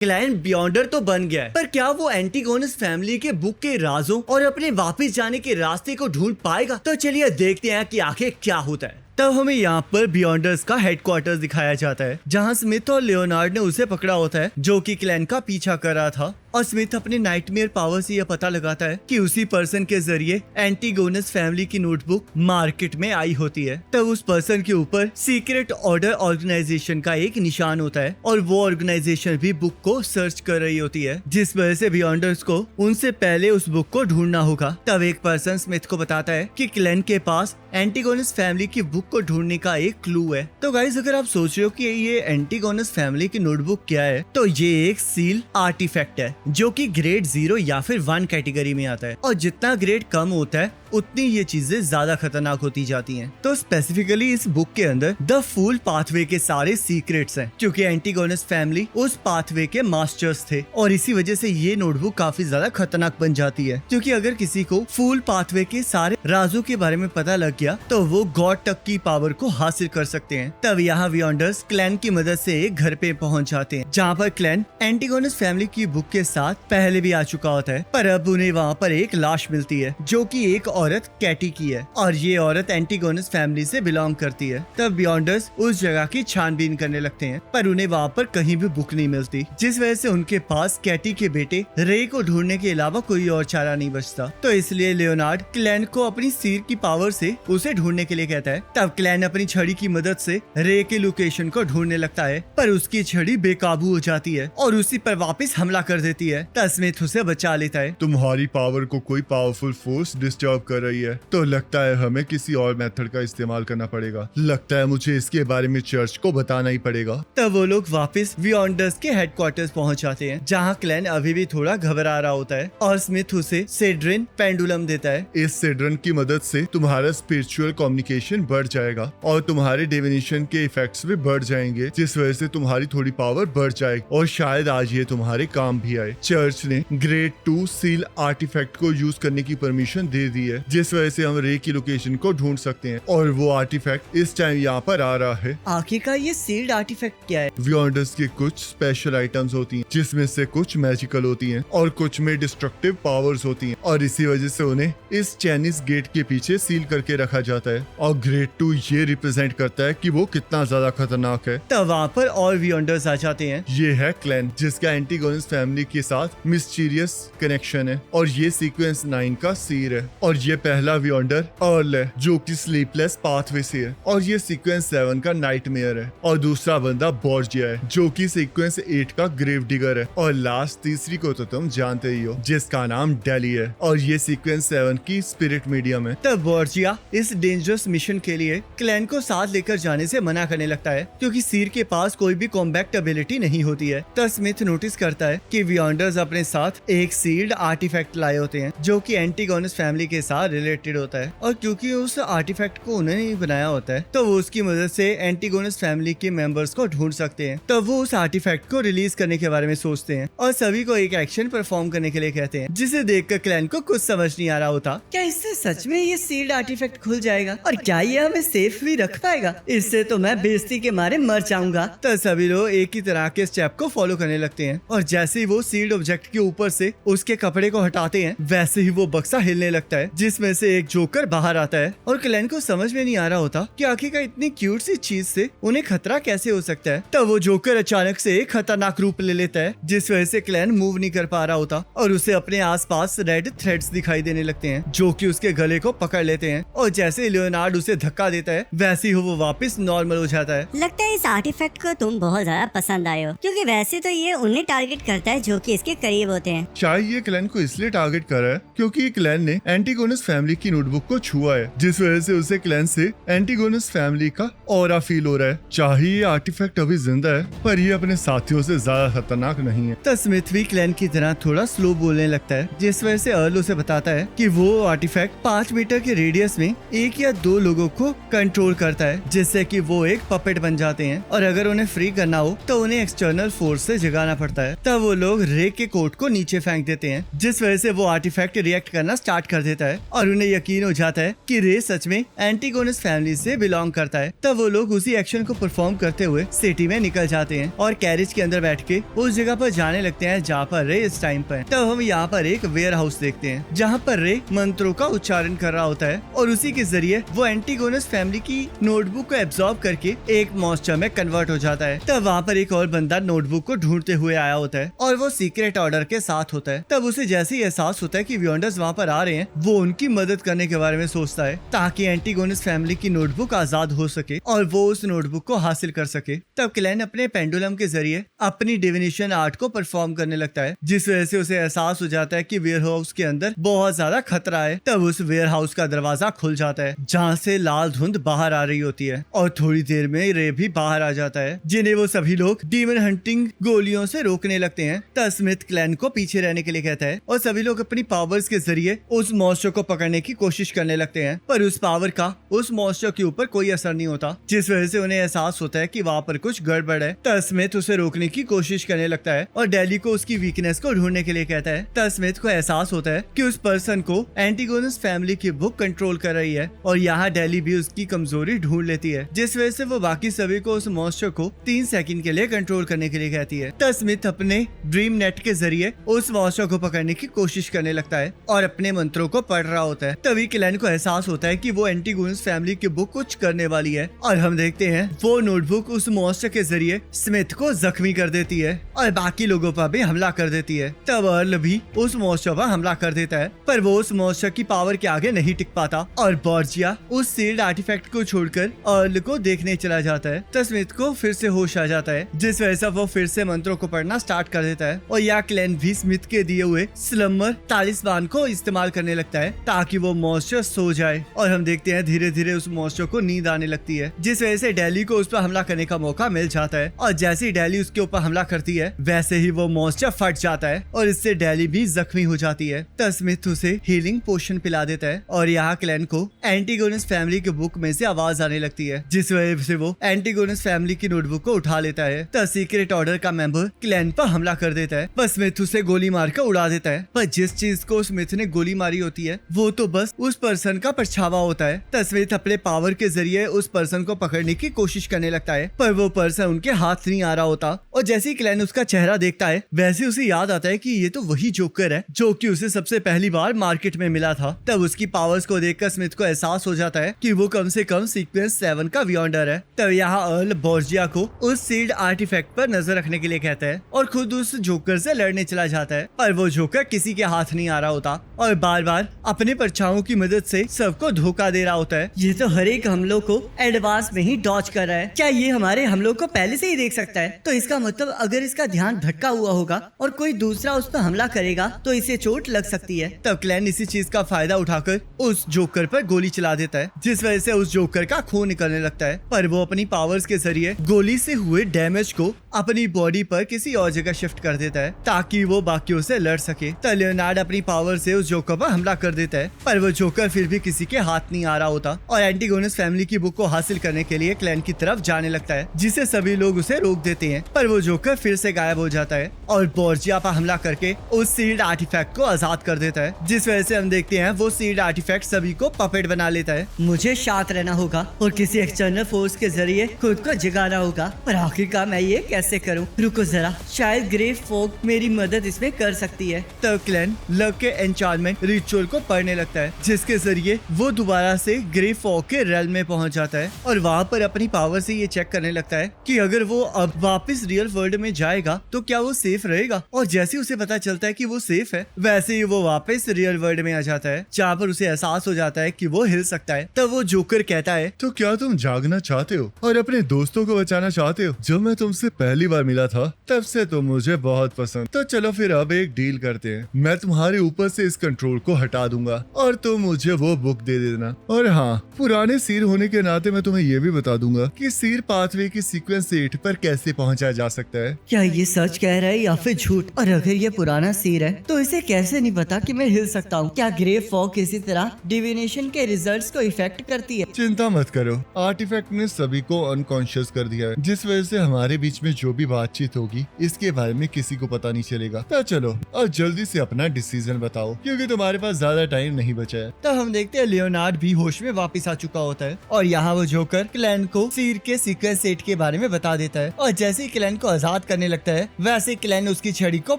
Client बियॉन्डर तो बन गया है, पर क्या वो एंटीगोनस फैमिली के बुक के राजों और अपने वापस जाने के रास्ते को ढूंढ पाएगा? तो चलिए देखते हैं कि आखिर क्या होता है। तब हमें यहाँ पर बियॉन्डर्स का हेडक्वार्टर्स दिखाया जाता है, जहाँ स्मिथ और लियोनार्ड ने उसे पकड़ा होता है जो कि क्लैन का पीछा कर रहा था। और स्मिथ अपने नाइटमेयर पावर से यह पता लगाता है कि उसी पर्सन के जरिए एंटीगोनस फैमिली की नोटबुक मार्केट में आई होती है। तब उस पर्सन के ऊपर सीक्रेट ऑर्डर ऑर्गेनाइजेशन का एक निशान होता है और वो ऑर्गेनाइजेशन भी बुक को सर्च कर रही होती है, जिस वजह से बियॉन्डर्स को उनसे पहले उस बुक को ढूंढना होगा। तब एक पर्सन स्मिथ को बताता है कि क्लैन के पास एंटीगोनस फैमिली की बुक को ढूंढने का एक क्लू है। तो गाइस, अगर आप सोच रहे हो कि ये एंटीगोनस फैमिली की नोटबुक क्या है, तो ये एक सील आर्टिफैक्ट है जो कि ग्रेड 0 या फिर 1 कैटेगरी में आता है। और जितना ग्रेड कम होता है उतनी ये चीजें ज्यादा खतरनाक होती जाती हैं। तो स्पेसिफिकली इस बुक के अंदर द फूल पाथवे के सारे सीक्रेट्स हैं, क्योंकि एंटीगोनस फैमिली उस पाथवे के मास्टर्स थे और इसी वजह से ये नोटबुक काफी ज्यादा खतरनाक बन जाती है। क्योंकि अगर किसी को फूल पाथवे के सारे राजों के बारे में पता लग गया तो वो गॉड तक की पावर को हासिल कर सकते हैं। तब यहाँ बियॉन्डर्स क्लैन की मदद से एक घर पे पहुंच जाते हैं, जहाँ पर क्लैन एंटीगोनस फैमिली की बुक के साथ पहले भी आ चुका होता है। पर अब उन्हें वहाँ पर एक लाश मिलती है जो कि एक औरत कैटी की है और ये औरत एंटीगोनस फैमिली से बिलोंग करती है। तब बियॉन्डर्स उस जगह की छानबीन करने लगते हैं, पर उन्हें वहाँ पर कहीं भी बुक नहीं मिलती, जिस वजह से उनके पास कैटी के बेटे रे को ढूंढने के अलावा कोई और चारा नहीं बचता। तो इसलिए लियोनार्ड क्लैन को अपनी सिर की पावर से उसे ढूंढने के लिए कहता है। तब क्लैन अपनी छड़ी की मदद से रे के लोकेशन को ढूंढने लगता है, पर उसकी छड़ी बेकाबू हो जाती है और उसी पर वापस हमला कर देती है। तब स्मिथ उसे बचा लेता है। तुम्हारी पावर को कोई पावरफुल फोर्स डिस्टर्ब कर रही है, तो लगता है हमें किसी और मेथड का इस्तेमाल करना पड़ेगा। लगता है मुझे इसके बारे में चर्च को बताना ही पड़ेगा। तब वो लोग वापस बियॉन्डर्स के हेडक्वार्टर्स पहुंच जाते हैं, जहां क्लैन अभी भी थोड़ा घबरा रहा होता है और स्मिथ उसे सेड्रिन पेंडुलम देता है। इस सेड्रन की मदद से तुम्हारा स्पिरिचुअल कम्युनिकेशन बढ़ जाएगा और तुम्हारे डिविनेशन के इफेक्ट्स भी बढ़ जाएंगे, जिस वजह से तुम्हारी थोड़ी पावर बढ़ जाएगी और शायद आज ये तुम्हारे काम भी आए। चर्च ने ग्रेड 2 सील आर्टिफैक्ट को यूज करने की परमिशन दे दी है, जिस वजह से हम रे की लोकेशन को ढूंढ सकते हैं और वो आर्टिफैक्ट इस टाइम यहाँ पर आ रहा है। आखिरकार ये सील्ड आर्टिफैक्ट क्या है? बियॉन्डर्स की कुछ स्पेशल आइटम्स होती हैं, जिसमें से कुछ मैजिकल होती हैं और कुछ में डिस्ट्रक्टिव पावर्स होती हैं, और इसी वजह से उन्हें इस चाइनीज गेट के पीछे सील करके रखा जाता है। और ग्रेड 2 ये रिप्रेजेंट करता है कि वो कितना ज्यादा खतरनाक है। तब वहाँ पर और बियॉन्डर्स आ जाते हैं। ये है क्लैन, जिसका एंटीगोनस फैमिली के साथ मिस्टीरियस कनेक्शन है, और ये सीक्वेंस 9 का सीर है। और ये पहला बियॉन्डर अर्ल है, जो कि स्लीपलेस पाथवे से है, और ये सीक्वेंस 7 का नाइटमेयर है। और दूसरा बंदा बोर्जिया है, जो कि सीक्वेंस 8 का ग्रेव डिगर है। और लास्ट तीसरी को तो तुम जानते ही हो, जिसका नाम डेली है, और ये सीक्वेंस 7 की स्पिरिट मीडियम है। तब बोर्जिया इस डेंजरस मिशन के लिए क्लैन को साथ लेकर जाने से मना करने लगता है, क्योंकि सीर के पास कोई भी कॉम्बैक्ट एबिलिटी नहीं होती है। तब स्मिथ नोटिस करता है कि बियॉन्डर्स अपने साथ एक सील्ड आर्टिफैक्ट लाए होते हैं, जो कि एंटीगोनस फैमिली के साथ रिलेटेड होता है। और क्योंकि उस आर्टिफैक्ट को उन्होंने ही बनाया होता है, तो वो उसकी मदद से एंटीगोनस फैमिली के मेंबर्स को ढूंढ सकते हैं। तब वो उस आर्टिफैक्ट को रिलीज करने के बारे में सोचते हैं और सभी को एक एक्शन परफॉर्म करने के लिए कहते हैं, जिसे देखकर क्लैन को कुछ समझ नहीं आ रहा होता। क्या इससे सच में ये सील्ड आर्टिफैक्ट खुल जाएगा और क्या ये हमें सेफ भी रख पाएगा? इससे तो मैं बेइज्जती के मारे मर जाऊंगा। तो सभी लोग एक ही तरह के स्टेप को फॉलो करने लगते हैं, और जैसे ही वो सील्ड ऑब्जेक्ट के ऊपर से उसके कपड़े को हटाते हैं, वैसे ही वो बक्सा हिलने लगता है, जिसमें से एक जोकर बाहर आता है। और क्लैन को समझ में नहीं आ रहा होता कि आखिरकार इतनी क्यूट सी चीज से उन्हें खतरा कैसे हो सकता है। तब वो जोकर अचानक से एक खतरनाक रूप ले लेता है, जिस वजह से क्लैन मूव नहीं कर पा रहा होता, और उसे अपने आसपास रेड थ्रेड्स दिखाई देने लगते हैं, जो कि उसके गले को पकड़ लेते हैं। और जैसे लियोनार्ड उसे धक्का देता है, वैसे ही वो वापस नॉर्मल हो जाता है। लगता है इस आर्टिफैक्ट को तुम बहुत ज्यादा पसंद आए हो, क्योंकि वैसे तो ये उन्हें टारगेट करता है जो कि इसके करीब होते हैं। शायद ये क्लैन को इसलिए टारगेट कर रहा है क्योंकि क्लैन ने एंटीगोनस फैमिली की नोटबुक को छुआ है, जिस वजह से उसे क्लैन से एंटीगोनस फैमिली का ऑरा फील हो रहा है। चाहे ये आर्टिफैक्ट अभी जिंदा है, पर ये अपने साथियों से ज्यादा खतरनाक नहीं है। तब स्मिथ भी क्लैन की तरह थोड़ा स्लो बोलने लगता है, जिस वजह से अर्ल उसे बताता है कि वो आर्टिफैक्ट 5 मीटर के रेडियस में 1 या 2 लोगों को कंट्रोल करता है, जिससे कि वो एक पपेट बन जाते हैं, और अगर उन्हें फ्री करना हो तो उन्हें एक्सटर्नल फोर्स से जगाना पड़ता है। तब वो लोग रे के कोट को नीचे फेंक देते हैं, जिस वजह से वो आर्टिफैक्ट रिएक्ट करना स्टार्ट कर देता है और उन्हें यकीन हो जाता है कि रे सच में एंटीगोनस फैमिली से बिलोंग करता है। तब वो लोग उसी एक्शन को परफॉर्म करते हुए सिटी में निकल जाते हैं और कैरेज के अंदर बैठ के उस जगह पर जाने लगते हैं जहाँ पर रे इस टाइम पर। तब हम यहाँ पर एक वेयर हाउस देखते हैं जहाँ पर रे मंत्रों का उच्चारण कर रहा होता है और उसी के जरिए वो एंटीगोनस फैमिली की नोटबुक को एब्जॉर्ब करके एक मॉन्स्टर में कन्वर्ट हो जाता है। तब वहाँ पर एक और बंदा नोटबुक को ढूंढते हुए आया होता है और वो सीक्रेट ऑर्डर के साथ होता है। तब उसे जैसे ही एहसास होता है कि वियंडर्स वहाँ पर आ रहे हैं, वो उनकी मदद करने के बारे में सोचता है ताकि एंटीगोनस फैमिली की नोटबुक आजाद हो सके और वो उस नोटबुक को हासिल कर सके। तब क्लैन अपने पेंडुलम के जरिए अपनी डिविनेशन आर्ट को परफॉर्म करने लगता है, जिस वजह से उसे एहसास हो जाता है कि वेयर हाउस के अंदर बहुत ज्यादा खतरा है। तब उस वेयर हाउस का दरवाजा खुल जाता है जहाँ से लाल धुंध बाहर आ रही होती है और थोड़ी देर में रे भी बाहर आ जाता है, जिन्हें वो सभी लोग डीमन हंटिंग गोलियों से रोकने लगते हैं। तब स्मिथ क्लैन को पीछे रहने के लिए कहता है और सभी लोग अपनी पावर्स के जरिए उस मॉन्स्टर को पकड़ने की कोशिश करने लगते हैं, पर उस पावर का उस मॉन्स्टर के ऊपर कोई असर नहीं होता, जिस वजह से उन्हें एहसास होता है कि वहाँ पर कुछ गड़बड़ है। तब स्मिथ उसे रोकने की कोशिश करने लगता है और डेली को उसकी वीकनेस को ढूंढने के लिए कहता है। तब स्मिथ को एहसास होता है कि उस पर्सन को एंटीगोनस फैमिली की बुक कंट्रोल कर रही है और यहाँ डेली भी उसकी कमजोरी ढूंढ लेती है, जिस वजह से वो बाकी सभी को उस मॉन्स्टर को 3 सेकंड के लिए कंट्रोल करने के लिए कहती है। तब स्मिथ अपने ड्रीम नेट के जरिए उस मॉन्स्टर को पकड़ने की कोशिश करने लगता है और अपने मंत्रों को पढ़ रहा होता है। तभी क्लैन को एहसास होता है कि वो एंटीगोनस फैमिली की बुक कुछ करने वाली है और हम देखते हैं वो नोटबुक उस मॉन्स्टर के जरिए स्मिथ को जख्मी कर देती है और बाकी लोगों पर भी हमला कर देती है। तब अर्ल भी उस मॉन्स्टर पर हमला कर देता है, पर वो उस मॉन्स्टर की पावर के आगे नहीं टिक पाता और बॉर्जिया उस सील्ड आर्टिफैक्ट को छोड़कर अर्ल को देखने चला जाता है। तब स्मिथ को फिर से होश आ जाता है, जिस वजह से वो फिर से मंत्रों को पढ़ना स्टार्ट कर देता है और या क्लैन भी स्मिथ के दिए हुए स्लम्बर तालिस्मान को इस्तेमाल करने लगता है ताकि वो मॉन्स्टर सो जाए और हम देखते हैं धीरे धीरे उस मॉन्स्टर को नींद आने लगती है, जिस वजह से डेली को उस पर हमला करने का मौका मिल जाता है और जैसे ही डेली उसके ऊपर हमला करती है वैसे ही वो मॉन्स्टर फट जाता है और इससे डेली भी जख्मी हो जाती है। तब स्मिथ उसे हीलिंग पोशन पिला देता है और यहाँ क्लैन को एंटीगोनस फैमिली के बुक में से आवाज आने लगती है, जिस वजह से वो एंटीगोनस फैमिली की नोटबुक को उठा लेता है। तब सीक्रेट ऑर्डर का मेंबर क्लैन पर हमला कर देता है, पर स्मिथ उसे गोली मारकर उड़ा देता है। पर जिस चीज को स्मिथ ने गोली मारी होती है वो तो बस उस पर्सन का परछावा होता है। तब स्मिथ अपने पावर के जरिए उस पर्सन को पकड़ने की कोशिश करने लगता है, पर वो पर्सन उनके हाथ नहीं आ रहा होता और जैसे ही क्लैन उसका चेहरा देखता है वैसे उसे याद आता है कि ये तो वही जोकर है जो कि उसे सबसे पहली बार मार्केट में मिला था। तब उसकी पावर्स को देखकर स्मिथ को एहसास हो जाता है कि वो कम से कम सीक्वेंस 7 का वियंडर है। तब यहाँ अर्ल बॉर्जिया को उस सील्ड आर्टिफैक्ट पर नजर रखने के लिए कहता है और खुद उस जोकर से लड़ने चला जाता है, पर वो जोकर किसी के हाथ नहीं आ रहा होता और बार बार अपने परछाओं की मदद से सबको धोखा दे रहा होता है। ये तो हर एक हमलों को एडवांस में ही डॉज कर रहा है। क्या ये हमारे हमलों को पहले से ही देख सकता है? तो इसका मतलब अगर इसका ध्यान भटका हुआ होगा और कोई दूसरा उस पर हमला करेगा तो इसे चोट लग सकती है। तब क्लैन इसी चीज का फायदा उठाकर उस जोकर पर गोली चला देता है, जिस वजह से उस जोकर का खून निकलने लगता है, पर वो अपनी पावर्स के जरिए गोली से हुए डैमेज को अपनी बॉडी पर किसी और जगह शिफ्ट कर देता है ताकि वो बाकियों से लड़ सके। तब लियोनार्ड अपनी पावर से उस जोकर पर हमला कर देता है, पर वो जोकर फिर भी किसी के हाथ नहीं आ रहा होता और एंटीगोनस फैमिली की बुक को हासिल करने के लिए क्लैन की तरफ जाने लगता है, जिसे सभी लोग उसे रोक देते हैं, पर वो जोकर फिर से गायब हो जाता है और बॉर्जिया पर हमला करके उस सील्ड आर्टिफैक्ट को आजाद कर देता है, जिस वजह से हम देखते हैं वो सील्ड आर्टिफैक्ट सभी को पपेट बना लेता है। मुझे शांत रहना होगा और किसी एक्सटर्नल फोर्स के जरिए खुद को जगाना होगा, पर आखिरकार मैं ये कैसे करूं? रुको जरा, शायद ग्रे फॉग मेरी मदद इसमें कर सकती है। तब क्लैन लक के एन्चांटमेंट रिचुअल को पढ़ने लगता है, जिसके जरिए वो दोबारा से ग्रे फॉग के रेल्म में पहुंच जाता है और वहाँ पर अपनी पावर से ये चेक करने लगता है कि अगर वो अब वापस रियल वर्ल्ड में जाएगा तो क्या वो सेफ रहेगा। और जैसे उसे पता चलता है कि वो सेफ है, वैसे ही वो वापस रियल वर्ल्ड में आ जाता है, जहाँ पर उसे एहसास हो जाता है कि वो हिल सकता है। तब वो जोकर कहता है, तो क्या तुम जागना चाहते हो और अपने दोस्तों को बचाना चाहते हो? जब मैं तुमसे पहली बार मिला था तब से तुम मुझे बहुत पसंद, तो चलो फिर अब एक डील करते हैं। मैं तुम्हारे ऊपर से इस कंट्रोल को हटा दूंगा और तुम मुझे वो बुक दे देना। और हाँ, पुराने सीर होने के नाते मैं तुम्हें ये भी बता दूंगा कि सीर पाथवे की सीक्वेंस 8 पर कैसे पहुंचा जा सकता है। क्या ये सच कह रहा है या फिर झूठ? और अगर ये पुराना सीर है तो इसे कैसे नहीं पता कि मैं हिल सकता हूँ? क्या ग्रे फॉग किसी तरह डिविनेशन के रिजल्ट्स को इफेक्ट करती है? चिंता मत करो, आर्टिफैक्ट ने सभी को अनकॉन्शियस कर दिया है, जिस वजह से हमारे बीच में जो भी बातचीत होगी इसके बारे में किसी को पता नहीं चलेगा। तो चलो और जल्दी से अपना डिसीजन बताओ क्योंकि तुम्हारे पास ज्यादा टाइम नहीं बचा है। तब हम देखते हैं लियोनार्ड भी होश में वापस आ चुका होता है और यहाँ वो जोकर क्लैन को सीर के सीक्वेंस 8 के बारे में बता देता है और जैसे ही क्लैन को आजाद करने लगता है वैसे क्लैन उसकी छड़ी को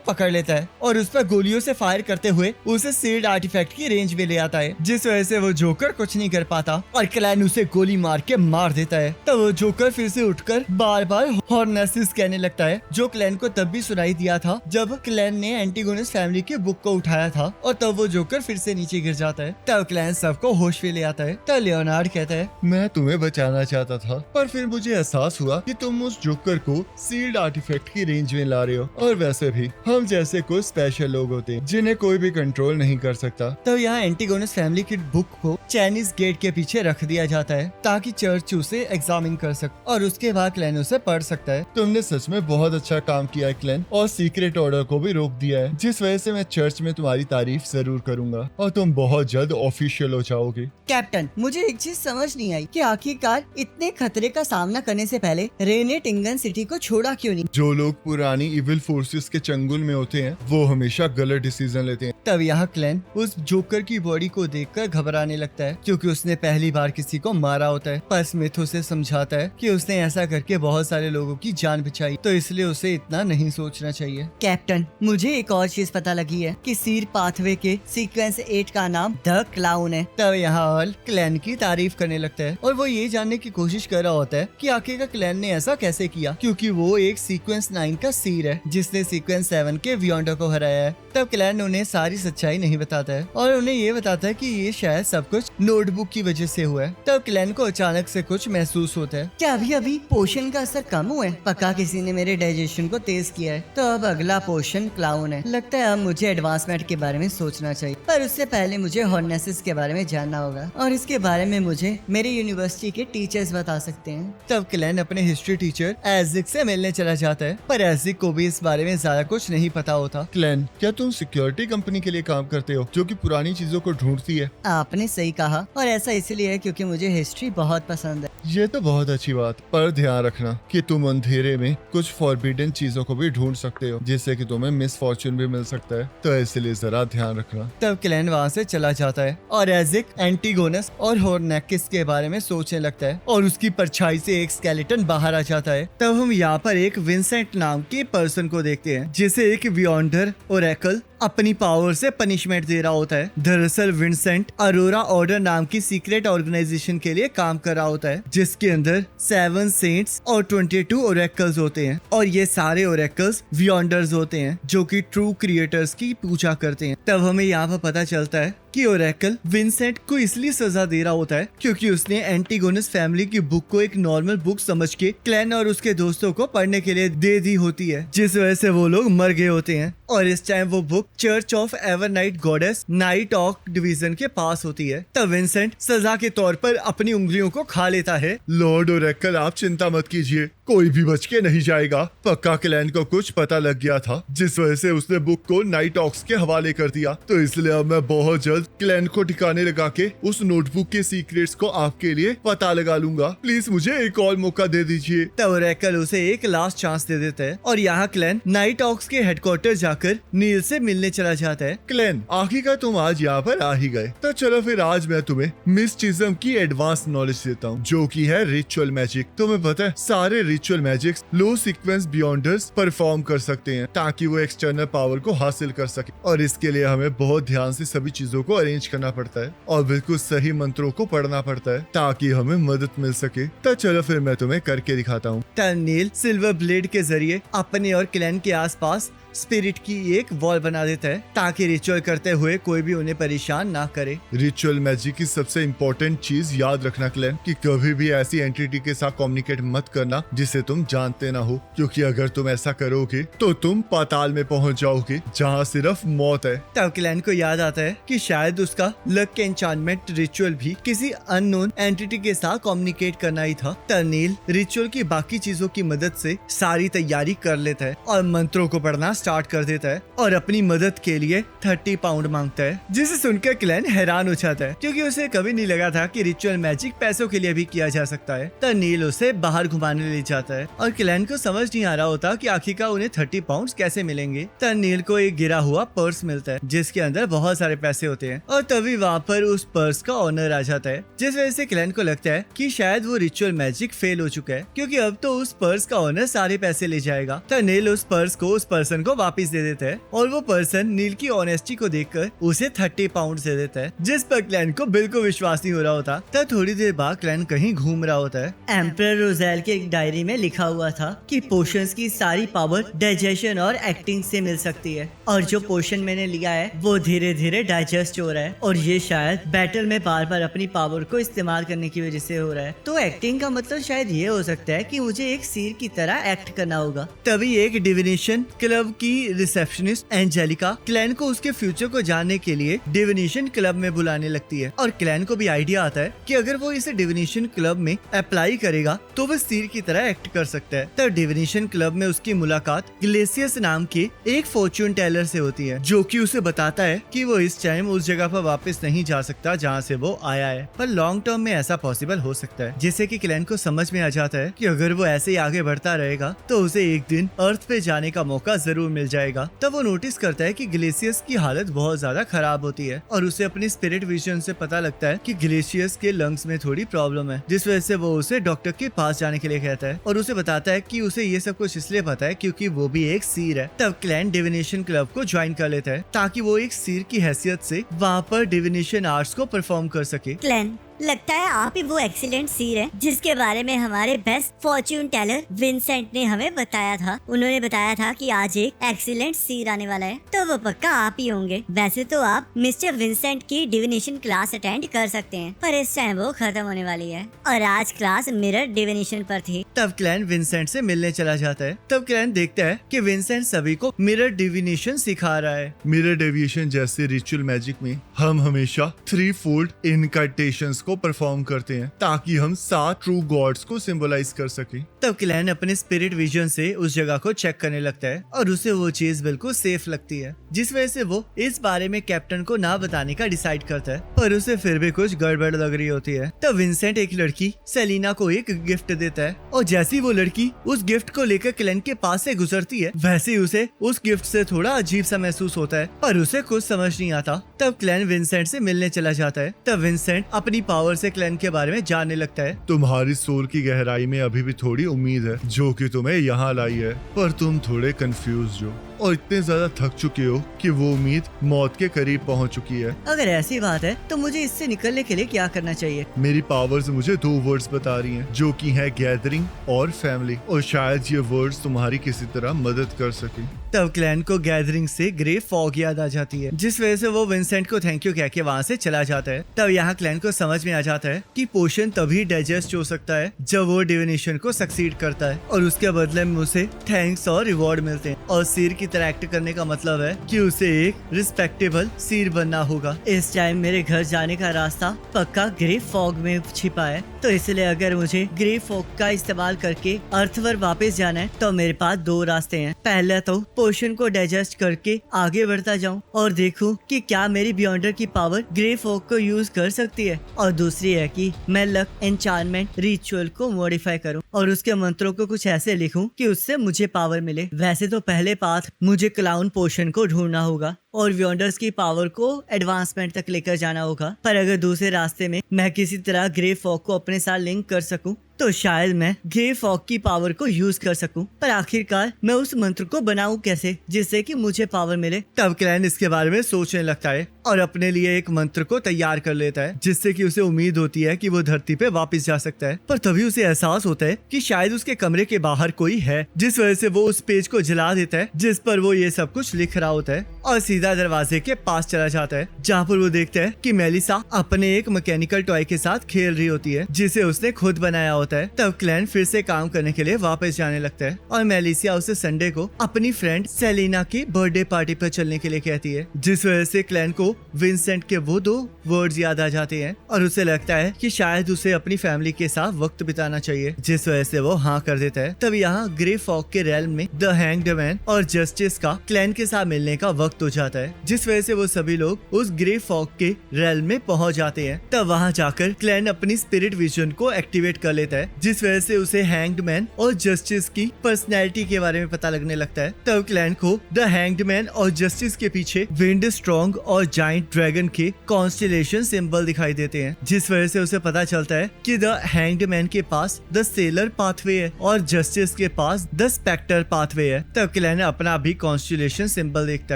पकड़ लेता है और उस पर गोलियों से फायर करते हुए उसे सील्ड आर्टिफैक्ट की रेंज में ले आता है, जिस वजह से वो जोकर कुछ नहीं कर पाता और क्लैन उसे गोली मार के मार देता है। तब वो जोकर फिर से उठकर बार बार हॉर्नेसिस कहने लगता है जो क्लैन को तब भी सुनाई दिया था जब क्लैन ने एंटीगोनिस फैमिली की बुक को उठाया था और तब वो जोकर फिर से नीचे गिर जाता है। तब क्लैन सबको होश में ले आता है। तब लियोनार्ड कहता है मैं तुम्हें बचाना चाहता था पर फिर मुझे एहसास हुआ कि तुम उस जोकर को सील्ड आर्टिफैक्ट की रेंज में ला रहे हो और वैसे भी हम जैसे कुछ स्पेशल लोग होते हैं जिन्हें कोई भी कंट्रोल नहीं कर सकता। तब यहाँ एंटीगोनिस फैमिली की बुक को चाइनीज गेट के पीछे रख दिया जाता है ताकि चर्च उसे एग्जामिन कर सके और उसके बाद क्लैन उसे पढ़ सकता है। तुमने सच में बहुत अच्छा काम किया है क्लैन और सीक्रेट ऑर्डर को भी रोक दिया है जिस वजह से मैं चर्च में तुम्हारी तारीफ जरूर करूंगा और तुम बहुत जल्द ऑफिशियल हो जाओगे। कैप्टन, मुझे एक चीज समझ नहीं आई कि आखिरकार इतने खतरे का सामना करने से पहले रे ने टिंगन सिटी को छोड़ा क्यों नहीं? जो लोग पुरानी इविल फोर्सेस के चंगुल में होते हैं वो हमेशा गलत डिसीजन लेते हैं। तब यहाँ क्लैन उस जोकर की बॉडी को देखकर घबराने लगता है क्योंकि उसने पहली बार किसी को मारा होता है, पर स्मिथ उसे समझाता है कि उसने ऐसा करके बहुत सारे लोगों की जान बचाई तो इसलिए उसे इतना नहीं सोचना चाहिए। कैप्टन, मुझे एक और चीज पता लगी है कि सीर पाथवे के सीक्वेंस 8 का नाम द क्लाउन है। तब यहाँ ऑल क्लैन की तारीफ करने लगता है और वो ये जानने की कोशिश कर रहा होता है कि आखिरकार क्लैन ने ऐसा कैसे किया क्योंकि वो एक सीक्वेंस 9 का सीर है जिसने सीक्वेंस 7 के वियॉन्डर को हराया है। तब क्लैन उन्हें सारी सच्चाई नहीं बताता है और उन्हें ये बताता है कि ये शायद सब कुछ नोटबुक की वजह से हुआ है। तब क्लैन को अचानक से कुछ महसूस होता है। क्या अभी पोशन का असर कम हुआ है? पक्का किसी ने मेरे डाइजेशन को तेज किया है। तो अब अगला पोशन क्लाउन है। लगता है अब मुझे एडवांसमेंट के बारे में सोचना चाहिए, पर उससे पहले मुझे हॉर्नेसिस के बारे में जानना होगा और इसके बारे में मुझे मेरे यूनिवर्सिटी के टीचर्स बता सकते हैं। तब क्लैन अपने हिस्ट्री टीचर एजिक से मिलने चला जाता है, पर एजिक को भी इस बारे में ज्यादा कुछ नहीं पता होता। क्लैन, क्या तुम सिक्योरिटी कंपनी के लिए काम करते हो जो कि पुरानी चीजों को ढूंढती है? आपने सही कहा और ऐसा इसलिए है क्योंकि मुझे हिस्ट्री बहुत पसंद है। ये तो बहुत अच्छी बात, पर ध्यान रखना कि तुम अंधेरे में कुछ फॉरबिडन चीजों को भी ढूंढ सकते हो जिससे कि तुम्हें मिस फॉर्चून भी मिल सकता है, तो इसलिए जरा ध्यान रखना। तब क्लैन वहाँ से चला जाता है और एजिक एंटीगोनस और हॉर्नेकिस के बारे में सोचने लगता है और उसकी परछाई से एक स्केलेटन बाहर आ जाता है। तब हम यहाँ पर एक विंसेंट नाम के पर्सन को देखते हैं जिसे एक वियॉन्डर ओरेकल अपनी पावर से पनिशमेंट दे रहा होता है। दरअसल विंसेंट अरोरा ऑर्डर नाम की सीक्रेट ऑर्गेनाइजेशन के लिए काम कर रहा होता है जिसके अंदर 7 सेंट्स और 22 ओरेकल्स होते हैं और ये सारे ओरेकल्स वियॉन्डर्स होते हैं जो कि ट्रू क्रिएटर्स की पूजा करते हैं। तब हमें यहाँ पर पता चलता है कि ओरेकल विंसेंट को इसलिए सजा दे रहा होता है क्योंकि उसने एंटीगोनस फैमिली की बुक को एक नॉर्मल बुक समझ के क्लैन और उसके दोस्तों को पढ़ने के लिए दे दी होती है, जिस वजह से वो लोग मर गए होते हैं और इस टाइम वो book church of Evernight goddess night ऑक डिवीजन के पास होती है। तब विंसेंट सजा के तौर पर अपनी उंगलियों को खा लेता है। लॉर्ड ओरेकल, आप चिंता मत कीजिए, कोई भी बच के नहीं जाएगा। पक्का क्लैन को कुछ पता लग गया था जिस वजह से उसने बुक को नाइट ऑक्स के हवाले कर दिया, तो इसलिए अब मैं बहुत जल्द क्लैन को ठिकाने लगा के उस नोटबुक के सीक्रेट्स को आपके लिए पता लगा लूंगा। प्लीज मुझे एक और मौका दे दीजिए। तब ओरेकल उसे एक लास्ट चांस दे देता है और यहाँ क्लैन नाइट ऑक्स के हेडक्वार्टर जाकर नील से मिलने चला जाता है। क्लैन, आखिरकार तुम आज यहाँ पर आ ही गए, तो चलो फिर आज मैं तुम्हें मिस्टिज्म की एडवांस नॉलेज देता हूँ जो कि है रिचुअल मैजिक। तुम्हें पता है सारे रिचुअल मैजिक्स लो सीक्वेंस बियॉन्डर्स परफॉर्म कर सकते हैं ताकि वो एक्सटर्नल पावर को हासिल कर सके और इसके लिए हमें बहुत ध्यान से सभी चीजों को अरेंज करना पड़ता है और बिल्कुल सही मंत्रों को पढ़ना पड़ता है ताकि हमें मदद मिल सके। तो चलो फिर मैं तुम्हें करके दिखाता हूँ। तब नील सिल्वर ब्लेड के जरिए अपने और क्लैन के आसपास स्पिरिट की एक वॉल बना देता है ताकि रिचुअल करते हुए कोई भी उन्हें परेशान ना करे। रिचुअल मैजिक की सबसे इम्पोर्टेंट चीज याद रखना क्लैन कि कभी भी ऐसी एंटिटी के साथ कम्युनिकेट मत करना जिसे तुम जानते ना हो, क्योंकि अगर तुम ऐसा करोगे तो तुम पाताल में पहुंच जाओगे जहां सिर्फ मौत है। तब क्लैन को याद आता है कि शायद उसका लक एन्चांटमेंट रिचुअल भी किसी अननोन एंटिटी के साथ कम्युनिकेट करना ही था। तब नील रिचुअल की बाकी चीजों की मदद से सारी तैयारी कर लेता है और मंत्रों को पढ़ना स्टार्ट कर देता है और अपनी मदद के लिए 30 पाउंड मांगता है, जिसे सुनकर क्लैन हैरान हो जाता है क्योंकि उसे कभी नहीं लगा था कि रिचुअल मैजिक पैसों के लिए भी किया जा सकता है। तब नील उसे बाहर घुमाने ले जाता है और क्लैन को समझ नहीं आ रहा होता कि आखिरकार उन्हें 30 पाउंड कैसे मिलेंगे। तब नील को एक गिरा हुआ पर्स मिलता है जिसके अंदर बहुत सारे पैसे होते हैं और तभी वहाँ पर उस पर्स का ओनर आ जाता है, जिस वजह से क्लैन को लगता है कि शायद वो रिचुअल मैजिक फेल हो चुका है क्योंकि अब तो उस पर्स का ओनर सारे पैसे ले जाएगा। तब नील उस पर्स को उस पर्सन को वापस दे देता है और वो पर्सन नील की ऑनेस्टी को देखकर उसे 30 पाउंड दे देता है, जिस पर क्लैन को बिल्कुल विश्वास नहीं हो रहा होता। तब थोड़ी देर बाद क्लैन कहीं घूम रहा होता है। एम्परर रोजेल के एक डायरी में लिखा हुआ था कि पोशंस की सारी पावर डाइजेशन और एक्टिंग से मिल सकती है और जो पोशन मैंने लिया है वो धीरे धीरे डाइजेस्ट हो रहा है और ये शायद बैटल में बार बार अपनी पावर को इस्तेमाल करने की वजह से हो रहा है। तो एक्टिंग का मतलब शायद ये हो सकता है कि मुझे एक सीर की तरह एक्ट करना होगा। तभी एक डिविनेशन क्लब की रिसेप्शनिस्ट एंजेलिका क्लैन को उसके फ्यूचर को जानने के लिए डिविनेशन क्लब में बुलाने लगती है और क्लैन को भी आइडिया आता है कि अगर वो इसे डिविनेशन क्लब में अप्लाई करेगा तो वो सीर की तरह एक्ट कर सकता है। तब डिविनेशन क्लब में उसकी मुलाकात ग्लेसियस नाम के एक फॉर्च्यून टेलर से होती है, जो कि उसे बताता है कि वो इस टाइम उस जगह पर वापस नहीं जा सकता जहाँ से वो आया है, पर लॉन्ग टर्म में ऐसा पॉसिबल हो सकता है। जिससे कि क्लैन को समझ में आ जाता है कि अगर वो ऐसे ही आगे बढ़ता रहेगा तो उसे एक दिन अर्थ पे जाने का मौका जरूर मिल जाएगा। तब वो नोटिस करता है कि ग्लेसियस की हालत बहुत ज्यादा खराब होती है और उसे अपनी स्पिरिट विजन से पता लगता है कि ग्लेशियस के लंग्स में थोड़ी प्रॉब्लम है, जिस वजह से वो उसे डॉक्टर के पास जाने के लिए कहता है और उसे बताता है कि उसे ये सब कुछ इसलिए पता है क्योंकि वो भी एक सीर है। तब क्लैन डिविनेशन क्लब को ज्वाइन कर लेता है ताकि वो एक सीर की हैसियत से वहाँ पर डिविनेशन आर्ट्स को परफॉर्म कर सके। क्लैन, लगता है आप ही वो एक्सीलेंट सीर है जिसके बारे में हमारे बेस्ट फॉर्च्यून टेलर विंसेंट ने हमें बताया था। उन्होंने बताया था कि आज एक एक्सीलेंट सीर आने वाला है, तो वो पक्का आप ही होंगे। वैसे तो आप मिस्टर विंसेंट की डिविनेशन क्लास अटेंड कर सकते हैं, पर इस टाइम वो खत्म होने वाली है और आज क्लास मिरर डिविनेशन पर थी। तब क्लैन विंसेंट से मिलने चला जाता है। तब क्लैन देखता है कि विंसेंट सभी को मिरर डिविनेशन सिखा रहा है। मिरर डेविएशन जैसे रिचुअल मैजिक में हम हमेशा 3 फोल्ड इनकाइटेशंस को परफॉर्म करते हैं ताकि हम 7 ट्रू गॉड्स को सिंबलाइज कर सकें। तब क्लैन अपने स्पिरिट विजन से उस जगह को चेक करने लगता है और उसे वो चीज बिल्कुल सेफ लगती है, जिस वजह से वो इस बारे में कैप्टन को ना बताने का डिसाइड करता है, पर उसे फिर भी कुछ गड़बड़ लग रही होती है। तब विंसेंट एक लड़की सेलिना को एक गिफ्ट देता है और जैसी वो लड़की उस गिफ्ट को लेकर क्लैन के पास से गुजरती है, वैसे ही उसे उस गिफ्ट से थोड़ा अजीब सा महसूस होता है, पर उसे कुछ समझ नहीं आता। तब क्लैन विंसेंट से मिलने चला जाता है। तब विंसेंट अपनी पावर से क्लैन के बारे में जानने लगता है। तुम्हारी सोल की गहराई में अभी भी थोड़ी उम्मीद है जो कि तुम्हें यहाँ लाई है, पर तुम थोड़े कंफ्यूज हो और इतने ज्यादा थक चुके हो कि वो उम्मीद मौत के करीब पहुँच चुकी है। अगर ऐसी बात है तो मुझे इससे निकलने के लिए क्या करना चाहिए? मेरी पावर्स मुझे 2 वर्ड्स बता रही हैं, जो कि है गैदरिंग और फैमिली, और शायद ये वर्ड्स तुम्हारी किसी तरह मदद कर सके। तब क्लैन को गैदरिंग से ग्रे फॉग याद आ जाती है, जिस वजह से वो विंसेंट को थैंक यू कह के वहाँ से चला जाता है। तब यहाँ क्लैन को समझ में आ जाता है कि पोशन तभी डाइजेस्ट हो सकता है जब वो डिविनेशन को सक्सीड करता है और उसके बदले में उसे थैंक्स और रिवॉर्ड मिलते हैं। और सीर की तरह एक्ट करने का मतलब है कि उसे एक रिस्पेक्टेबल सीर बनना होगा। इस टाइम मेरे घर जाने का रास्ता पक्का ग्रे फॉग में छिपा है, तो इसलिए अगर मुझे ग्रे फॉग का इस्तेमाल करके अर्थ पर वापस जाना है तो मेरे पास 2 रास्ते हैं। पहला तो पोशन को डाइजेस्ट करके आगे बढ़ता जाऊं और देखूं कि क्या मेरी बियॉन्डर की पावर ग्रे फॉग को यूज कर सकती है, और दूसरी है कि मैं लक एन्चांटमेंट रिचुअल को मॉडिफाई करूं और उसके मंत्रों को कुछ ऐसे लिखूं कि उससे मुझे पावर मिले। वैसे तो पहले पाथ मुझे क्लाउन पोशन को ढूंढना होगा और वियॉन्डर्स की पावर को एडवांसमेंट तक लेकर जाना होगा, पर अगर दूसरे रास्ते में मैं किसी तरह ग्रे फॉग को अपने साथ लिंक कर सकूं तो शायद मैं ग्रे फॉग की पावर को यूज कर सकूं। पर आखिरकार मैं उस मंत्र को बनाऊं कैसे जिससे कि मुझे पावर मिले? तब क्लैन इसके बारे में सोचने लगता है और अपने लिए एक मंत्र को तैयार कर लेता है, जिससे कि उसे उम्मीद होती है कि वो धरती पे वापस जा सकता है। पर तभी उसे एहसास होता है कि शायद उसके कमरे के बाहर कोई है, जिस वजह से वो उस पेज को जला देता है जिस पर वो ये सब कुछ लिख रहा होता है और सीधा दरवाजे के पास चला जाता है, जहाँ पर वो देखता है कि मेलिसा अपने एक मैकेनिकल टॉय के साथ खेल रही होती है जिसे उसने खुद बनाया होता है। तब क्लैन फिर से काम करने के लिए वापस जाने लगता है और मेलिसिया उसे संडे को अपनी फ्रेंड सेलिना की बर्थडे पार्टी पर चलने के लिए कहती है, जिस वजह से क्लैन को को विंसेंट के वो 2 वर्ड्स याद आ जाते हैं और उसे लगता है कि शायद उसे अपनी फैमिली के साथ वक्त बिताना चाहिए, जिस वजह से वो हाँ कर देता है। तब यहाँ ग्रे फॉग के रेल्म में द हैंग्ड मैन और जस्टिस का क्लैन के साथ मिलने का वक्त हो जाता है, जिस वजह से वो सभी लोग उस ग्रे फॉग के रेल्म में पहुंच जाते हैं। तब वहां जाकर क्लैन अपनी स्पिरिट विजन को एक्टिवेट कर लेता है, जिस वजह से उसे हैंग्ड मैन और जस्टिस की पर्सनैलिटी के बारे में पता लगने लगता है। तब क्लैन को द हैंग्ड मैन और जस्टिस के पीछे विंड स्ट्रॉन्ग और जाइंट ड्रैगन के कॉन्स्टेलेशन सिंबल दिखाई देते हैं, जिस वजह से उसे पता चलता है कि द हैंग्ड मैन के पास द सेलर पाथवे है और जस्टिस के पास द स्पेक्टर पाथवे है। तब क्लैन अपना भी कॉन्स्टेलेशन सिंबल देखता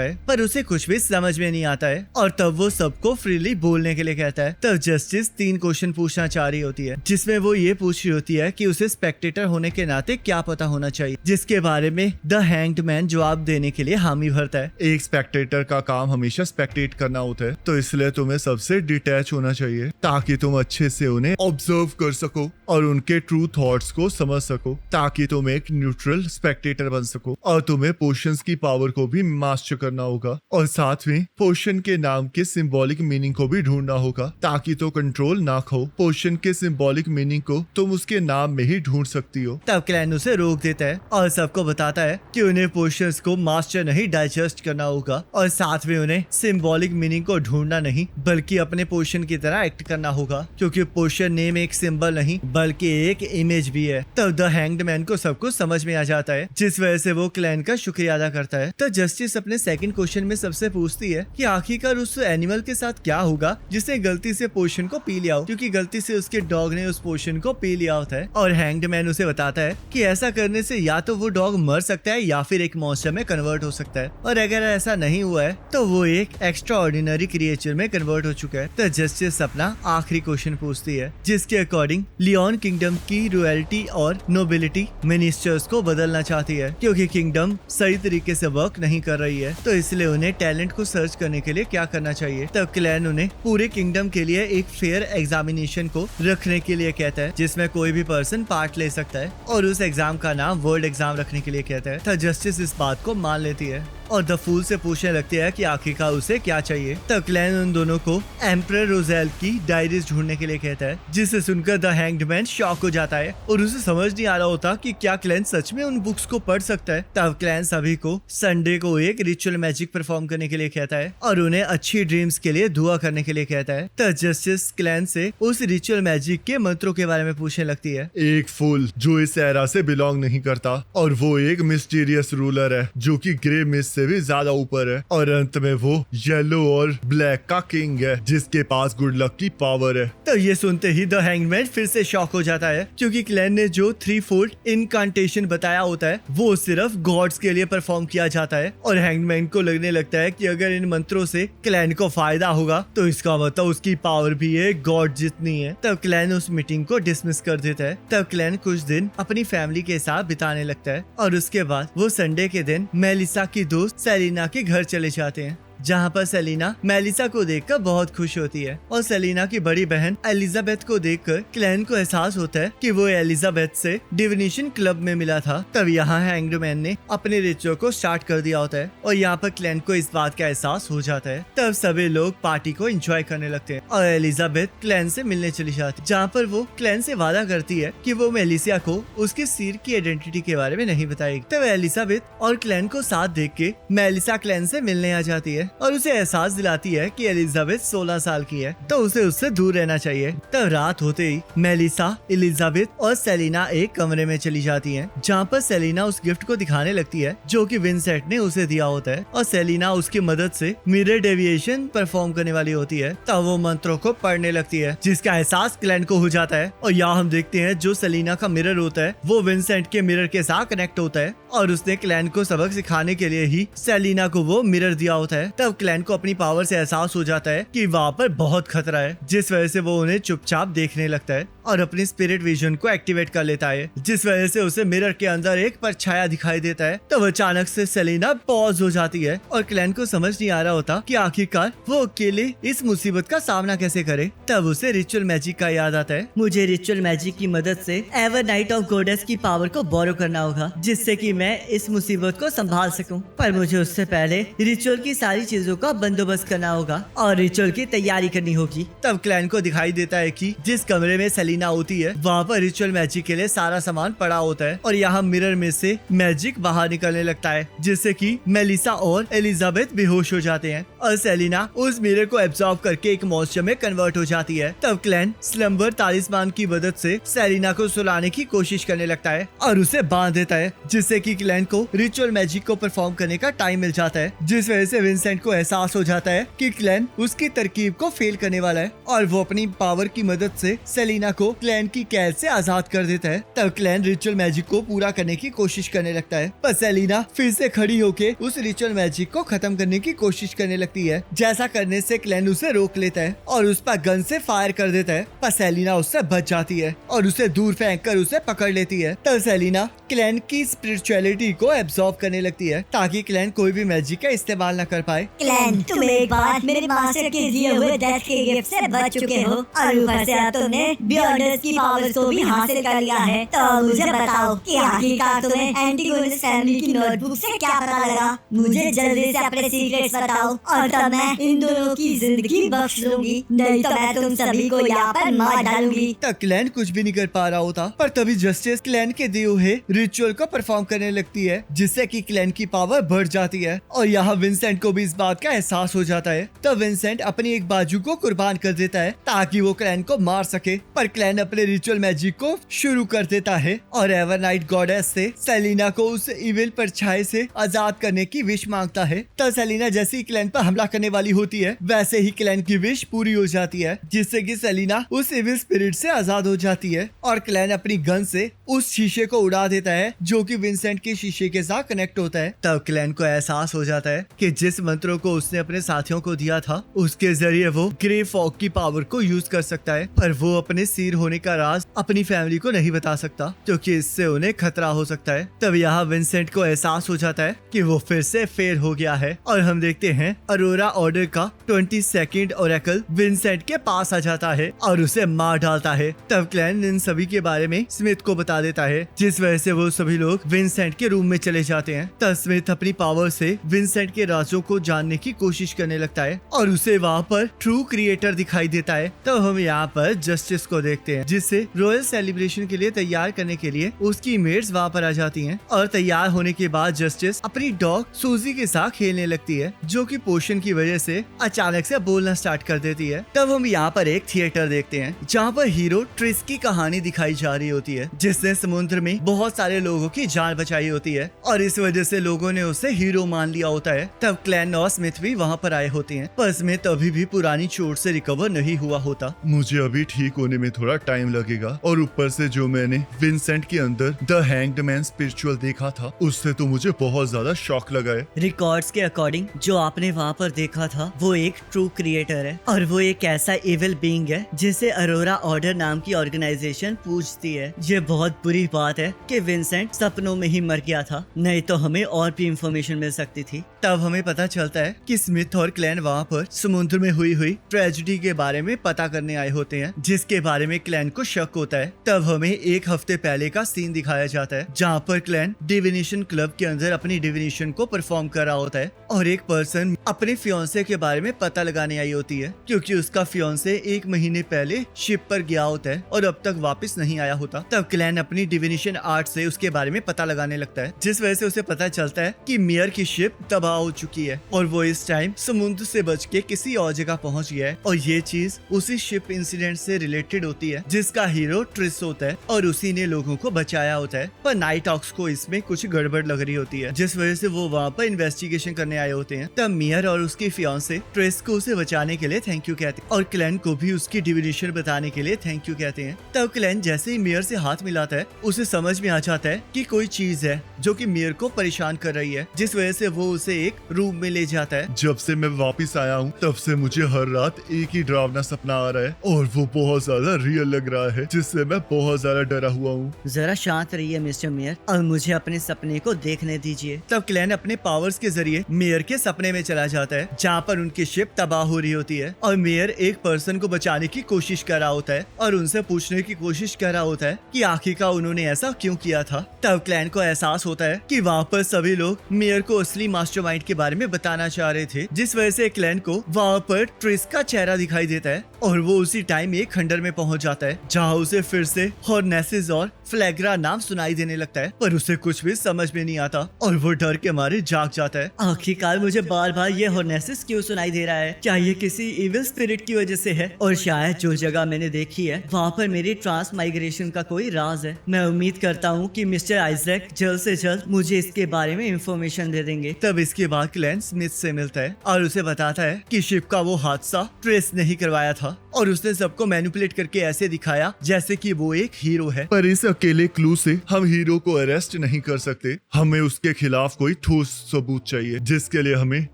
है, पर उसे कुछ भी समझ में नहीं आता है और तब वो सबको फ्रीली बोलने के लिए कहता है। तब जस्टिस 3 क्वेश्चन पूछना चाह रही होती है, जिसमें वो ये पूछ रही होती है कि उसे स्पेक्टेटर होने के नाते क्या पता होना चाहिए, जिसके बारे में द हैंग्ड मैन जवाब देने के लिए हामी भरता है। एक स्पेक्टेटर का काम हमेशा स्पेक्टेट करना होता है, तो इसलिए तुम्हें सबसे डिटैच होना चाहिए ताकि तुम अच्छे से उन्हें ऑब्जर्व कर सको और उनके ट्रू थॉट्स को समझ सको, ताकि तुम एक न्यूट्रल स्पेक्टेटर बन सको। और तुम्हें पोशंस की पावर को भी मास्टर करना होगा और साथ में पोशन के नाम के सिंबॉलिक मीनिंग को भी ढूंढना होगा, ताकि तो कंट्रोल ना खो। पोशन के सिंबॉलिक मीनिंग को तुम उसके नाम में ही ढूंढ सकती हो। तब क्लैन उसे रोक देता है और सबको बताता है कि उन्हें पोशंस को मास्टर नहीं डाइजेस्ट करना होगा और साथ में उन्हें सिंबॉलिक मीनिंग को ढूंढना नहीं बल्कि अपने पोशन की तरह एक्ट करना होगा, क्योंकि पोशन नेम एक सिंबल नहीं बल्कि एक इमेज भी है। तब द हैंग्ड मैन को सब कुछ समझ में आ जाता है, जिस वजह से वो क्लैन का शुक्रिया अदा करता है। तो जस्टिस अपने सेकंड क्वेश्चन में सबसे पूछती है कि आखिरकार उस एनिमल के साथ क्या होगा जिसने गलती से पोशन को पी लिया हो, क्योंकि गलती से उसके डॉग ने उस पोशन को पी लिया होता है। और हैंग्ड मैन उसे बताता है कि ऐसा करने से या तो वो डॉग मर सकता है या फिर एक मॉन्स्टर में कन्वर्ट हो सकता है, और अगर ऐसा नहीं हुआ है तो वो एक एक्स्ट्रा ऑर्डिनरी क्रिएचर में कन्वर्ट हो चुका है। तो जस्टिस अपना आखिरी क्वेश्चन पूछती है, जिसके अकॉर्डिंग लियोन किंगडम की रॉयल्टी और नोबिलिटी मिनिस्टर्स को बदलना चाहती है, क्योंकि किंगडम सही तरीके से वर्क नहीं कर रही है, तो इसलिए उन्हें टैलेंट को सर्च करने के लिए क्या करना चाहिए। तब क्लैन उन्हें पूरे किंगडम के लिए एक फेयर एग्जामिनेशन को रखने के लिए कहता है, जिसमें कोई भी पर्सन पार्ट ले सकता है, और उस एग्जाम का नाम वर्ल्ड एग्जाम रखने के लिए कहता है। तब जस्टिस इस बात को मान लेती है और द फूल से पूछने लगती है कि आखिरकार उसे क्या चाहिए। तब क्लैन उन दोनों को एम्परर रोजेल की डायरीज ढूंढने के लिए कहता है, जिसे सुनकर द हैंग्ड मैन शॉक हो जाता है और उसे समझ नहीं आ रहा होता कि क्या क्लैन सच में उन बुक्स को पढ़ सकता है। तब क्लैन सभी को संडे को एक रिचुअल मैजिक परफॉर्म करने के लिए कहता है और उन्हें अच्छी ड्रीम्स के लिए दुआ करने के लिए कहता है। तब जस्टिस क्लैन से उस रिचुअल मैजिक के मंत्रों के बारे में पूछने लगती है। एक फूल जो इस एरा से बिलोंग नहीं करता और वो एक मिस्टीरियस रूलर है जो कि ग्रे मिस्ट से भी ज्यादा ऊपर है, और अंत में वो येलो और ब्लैक का किंग है जिसके पास गुड लक की पावर है। तो ये सुनते ही द हैंगमैन फिर से शॉक हो जाता है, क्योंकि क्लैन ने जो 3-fold इनकांटेशन बताया होता है वो सिर्फ गॉड्स के लिए परफॉर्म किया जाता है, और हैंगमैन को लगने लगता है कि अगर इन मंत्रों से क्लैन को फायदा होगा तो इसका मतलब उसकी पावर भी एक गॉड जितनी है। तब क्लैन उस मीटिंग को डिसमिस कर देता है। तब क्लैन कुछ दिन अपनी फैमिली के साथ बिताने लगता है और उसके बाद वो संडे के दिन मेलिसा की दोस्त सेलिना के घर चले जाते हैं, जहाँ पर सेलिना मेलिसा को देखकर बहुत खुश होती है, और सेलिना की बड़ी बहन एलिजाबेथ को देखकर क्लैन को एहसास होता है कि वो एलिजाबेथ से डिविनेशन क्लब में मिला था। तब यहाँ हैंग्ड मैन ने अपने रिचुअल को स्टार्ट कर दिया होता है और यहाँ पर क्लैन को इस बात का एहसास हो जाता है। तब सभी लोग पार्टी को एंजॉय करने लगते हैं और एलिजाबेथ क्लैन से मिलने चली जाती है, जहाँ पर वो क्लैन से वादा करती है कि वो मेलिसा को उसके सिर की आइडेंटिटी के बारे में नहीं बताएगी। तब एलिजाबेथ और क्लैन को साथ देख के मेलिसा क्लैन से मिलने आ जाती है और उसे एहसास दिलाती है कि एलिजाबेथ 16 साल की है, तो उसे उससे दूर रहना चाहिए। तब रात होते ही मेलिसा, एलिजाबेथ और सेलिना एक कमरे में चली जाती हैं, जहाँ पर सेलिना उस गिफ्ट को दिखाने लगती है जो कि विंसेंट ने उसे दिया होता है, और सेलिना उसकी मदद से मिरर डेविएशन परफॉर्म करने वाली होती है। तब वो मंत्रों को पढ़ने लगती है, जिसका एहसास क्लैन को हो जाता है, और यहाँ हम देखते हैं जो सेलिना का मिरर होता है वो विंसेंट के मिरर के साथ कनेक्ट होता है, और उसने क्लैन को सबक सिखाने के लिए ही सेलिना को वो मिरर दिया होता है। तब क्लैन को अपनी पावर से एहसास हो जाता है कि वहाँ पर बहुत खतरा है, जिस वजह से वो उन्हें चुपचाप देखने लगता है और अपनी स्पिरिट विजन को एक्टिवेट कर लेता है, जिस वजह से उसे मिरर के अंदर एक परछाया दिखाई देता है। तब अचानक से सेलिना पॉज हो जाती है और क्लैन को समझ नहीं आ रहा होता कि आखिरकार वो अकेले इस मुसीबत का सामना कैसे करे। तब उसे रिचुअल मैजिक का याद आता है। मुझे रिचुअल मैजिक की मदद से एवर नाइट ऑफ गॉडेस की पावर को बोरो करना होगा, जिससे कि मैं इस मुसीबत को संभाल सकूं। पर मुझे उससे पहले रिचुअल की सारी चीजों का बंदोबस्त करना होगा और रिचुअल की तैयारी करनी होगी। तब क्लैन को दिखाई देता है कि जिस कमरे में सेलिना होती है वहाँ पर रिचुअल मैजिक के लिए सारा सामान पड़ा होता है और यहाँ मिरर में से मैजिक बाहर निकलने लगता है, जिससे कि मेलिसा और एलिजाबेथ बेहोश हो जाते हैं और सेलिना उस मिरर को एब्जॉर्ब करके एक मॉन्स्टर में कन्वर्ट हो जाती है। तब क्लैन स्लम्बर तालिस्मान की मदद से सेलिना को सुलाने की कोशिश करने लगता है और उसे बांध देता है, जिससे कि क्लैन को रिचुअल मैजिक को परफॉर्म करने का टाइम मिल जाता है, जिस वजह से विंसेंट को एहसास हो जाता है कि क्लैन उसकी तरकीब को फेल करने वाला है और वो अपनी पावर की मदद से सेलिना को क्लैन की कैद से आजाद कर देता है। तब क्लैन रिचुअल मैजिक को पूरा करने की कोशिश करने लगता है, पर सेलिना फिर से खड़ी होके उस रिचुअल मैजिक को खत्म करने की कोशिश करने लगती है। जैसा करने से क्लैन उसे रोक लेता है और उस पर गन से फायर कर देता है, पर सेलिना उससे बच जाती है और उसे दूर फेंक कर उसे पकड़ लेती है। तब सेलिना क्लैन की स्पिरिचुअलिटी को एब्जॉर्ब करने लगती है ताकि क्लैन कोई भी मैजिक का इस्तेमाल न कर पाए। क्लैन, तुम एक बार मेरे मास्टर के दिए हुए डेथ के गिफ्ट से बच चुके हो और ऊपर से अब तुमने बियॉन्डर्स की पावर्स को भी हासिल कर लिया है। तो मुझे बताओ कि आखिरकार तुम्हें एंटीगोनिस फैमिली की नोटबुक से क्या पता लगा? मुझे जल्दी से अपने सीक्रेट्स बताओ और तब मैं इन दोनों की जिंदगी बख्श लूंगी, नहीं तो मैं तुम सभी को यहाँ पर मार डालूंगी। तब क्लैन कुछ भी नहीं कर पा रहा होता, पर तभी जस्टिस क्लैन के दिए हुए रिचुअल को परफॉर्म करने लगती है, जिससे कि क्लैन की पावर बढ़ जाती है और यहाँ विंसेंट को भी इस बात का एहसास हो जाता है। तब विंसेंट अपनी एक बाजू को कुर्बान कर देता है ताकि वो क्लैन को मार सके, पर क्लैन अपने रिचुअल मैजिक को शुरू कर देता है और एवरनाइट गॉडेस से सेलिना को उस इविल परछाई से आजाद करने की विश मांगता है। तब सेलिना जैसे ही क्लैन पर हमला करने वाली होती है वैसे ही क्लैन की विश पूरी हो जाती है, जिससे कि सेलिना उस इविल स्पिरिट से आजाद हो जाती है और क्लैन अपनी गन से उस शीशे को उड़ा देता है जो कि विंसेंट के शीशे के साथ कनेक्ट होता है। तब क्लैन को एहसास हो जाता है कि जिस मंत्रों को उसने अपने साथियों को दिया था उसके जरिए वो ग्रे फॉग की पावर को यूज कर सकता है, पर वो अपने सिर होने का राज अपनी फैमिली को नहीं बता सकता क्योंकि इससे उन्हें खतरा हो सकता है। तब यहाँ विंसेंट को एहसास हो जाता है कि वो फिर से फेल हो गया है और हम देखते हैं अरोरा ऑर्डर का 22nd ओरेकल विंसेंट के पास आ जाता है और उसे मार डालता है। तब क्लैन इन सभी के बारे में स्मिथ को बता देता है, जिस वजह से वो सभी लोग विंसेंट के रूम में चले जाते हैं। तब स्मिथ अपनी पावर से विंसेंट के राजों को जानने की कोशिश करने लगता है और उसे वहाँ पर ट्रू क्रिएटर दिखाई देता है। तब हम यहाँ पर जस्टिस को देखते हैं, जिससे रॉयल सेलिब्रेशन के लिए तैयार करने के लिए उसकी मेट्स वहाँ पर आ जाती हैं और तैयार होने के बाद जस्टिस अपनी डॉग सूजी के साथ खेलने लगती है, जो कि पोशन की वजह से अचानक से बोलना स्टार्ट कर देती है। तब हम यहाँ पर एक थिएटर देखते हैं जहाँ पर हीरो ट्रिस की कहानी दिखाई जा रही होती है, जिसने समुद्र में बहुत सारे लोगों की जान बचाई होती है और इस वजह से लोगों ने उसे हीरो मान लिया होता है। तब क्लैन और स्मिथ भी वहाँ पर आए होते हैं, पर स्मिथ अभी भी पुरानी चोट से रिकवर नहीं हुआ होता। मुझे अभी ठीक होने में थोड़ा टाइम लगेगा और ऊपर से जो मैंने विंसेंट के अंदर द हैंग्ड मैन स्पिरिचुअल देखा था उससे तो मुझे बहुत ज्यादा शॉक लगा है। रिकॉर्ड्स के अकॉर्डिंग जो आपने वहाँ पर देखा था वो एक ट्रू क्रिएटर है और वो एक ऐसा इविल बीइंग है जिसे अरोरा ऑर्डर नाम की ऑर्गेनाइजेशन पूजती है। ये बहुत बुरी बात है कि विंसेंट सपनों में ही मर गया था, नहीं तो हमें और भी इंफॉर्मेशन मिल सकती थी। तब हमें पता चलता है कि स्मिथ और क्लैन वहाँ पर समुद्र में हुई ट्रेजेडी के बारे में पता करने आए होते हैं, जिसके बारे में क्लैन को शक होता है। तब हमें एक हफ्ते पहले का सीन दिखाया जाता है जहाँ पर क्लैन डिविनेशन क्लब के अंदर अपनी डिविनेशन को परफॉर्म कर रहा होता है और एक पर्सन अपने फियांसे के बारे में पता लगाने आई होती है, क्योंकि उसका फियांसे 1 महीने पहले शिप पर गया होता है और अब तक वापस नहीं आया होता। तब क्लैन अपनी डिविनेशन आर्ट से उसके बारे में पता लगाने लगता है, जिस वजह से उसे पता चलता है कि मेयर की शिप तबाह हो चुकी है और वो इस टाइम समुद्र से बच के किसी और जगह पहुंच गया है और ये चीज उसी शिप इंसिडेंट से रिलेटेड होती है जिसका हीरो ट्रिस होता है और उसी ने लोगों को बचाया होता है। पर नाइट ऑक्स को इसमें कुछ गड़बड़ लग रही होती है, जिस वजह से वो वहाँ पर इन्वेस्टिगेशन करने आए होते हैं। तब मेयर और उसकी फियांसे ट्रेस को उसे बचाने के लिए थैंक यू कहते हैं और क्लैन को भी उसकी डिविनेशन बताने के लिए थैंक यू कहते हैं। तब क्लैन जैसे ही मेयर से हाथ मिलाता है उसे समझ में आ जाता है कि कोई चीज है जो कि मेयर को परेशान कर रही है, जिस वजह से वो उसे एक रूम में ले जाता है। जब से मैं वापस आया हूँ तब से मुझे हर रात एक ही डरावना सपना आ रहा है और वो बहुत ज्यादा रियल लग रहा है, जिससे मैं बहुत ज्यादा डरा हुआ हूँ। जरा शांत रहिए मिस्टर मेयर और मुझे अपने सपने को देखने दीजिए। तब क्लैन अपने पावर्स के जरिए मेयर के सपने में चला जाता है जहाँ पर उनकी शिप तबाह हो रही होती है और मेयर एक पर्सन को बचाने की कोशिश कर रहा होता है और उनसे पूछने की कोशिश कर रहा होता है कि आखिरकार उन्होंने ऐसा क्यों किया था। तब क्लैन को एहसास होता है कि वहाँ पर सभी लोग मेयर को असली मास्टरमाइंड के बारे में बताना चाह रहे थे, जिस वजह से क्लैन को वहाँ पर ट्रिस का चेहरा दिखाई देता है और वो उसी टाइम एक खंडर में पहुंच जाता है जहाँ उसे फिर से हॉर्नेसिस और फ्लैग्रा नाम सुनाई देने लगता है, पर उसे कुछ भी समझ में नहीं आता और वो डर के मारे जाग जाता है। आखिरकार मुझे बार बार ये हॉर्नेसिस क्यों सुनाई दे रहा है? क्या ये किसी इविल स्पिरिट की वजह से है? और शायद जो जगह मैंने देखी है वहाँ पर मेरी ट्रांस माइग्रेशन का कोई राज है। मैं उम्मीद करता हूँ कि मिस्टर आइजैक जल्द से जल्द मुझे इसके बारे में इंफॉर्मेशन दे देंगे। तब इसके बाद क्लैन स्मिथ से मिलता है और उसे बताता है कि शिप का वो हादसा ट्रेस ने ही करवाया था और उसने सबको मैनिपुलेट करके ऐसे दिखाया जैसे कि वो एक हीरो है। पर इस अकेले क्लू से हम हीरो को अरेस्ट नहीं कर सकते, हमें उसके खिलाफ कोई ठोस सबूत चाहिए, जिसके लिए हमें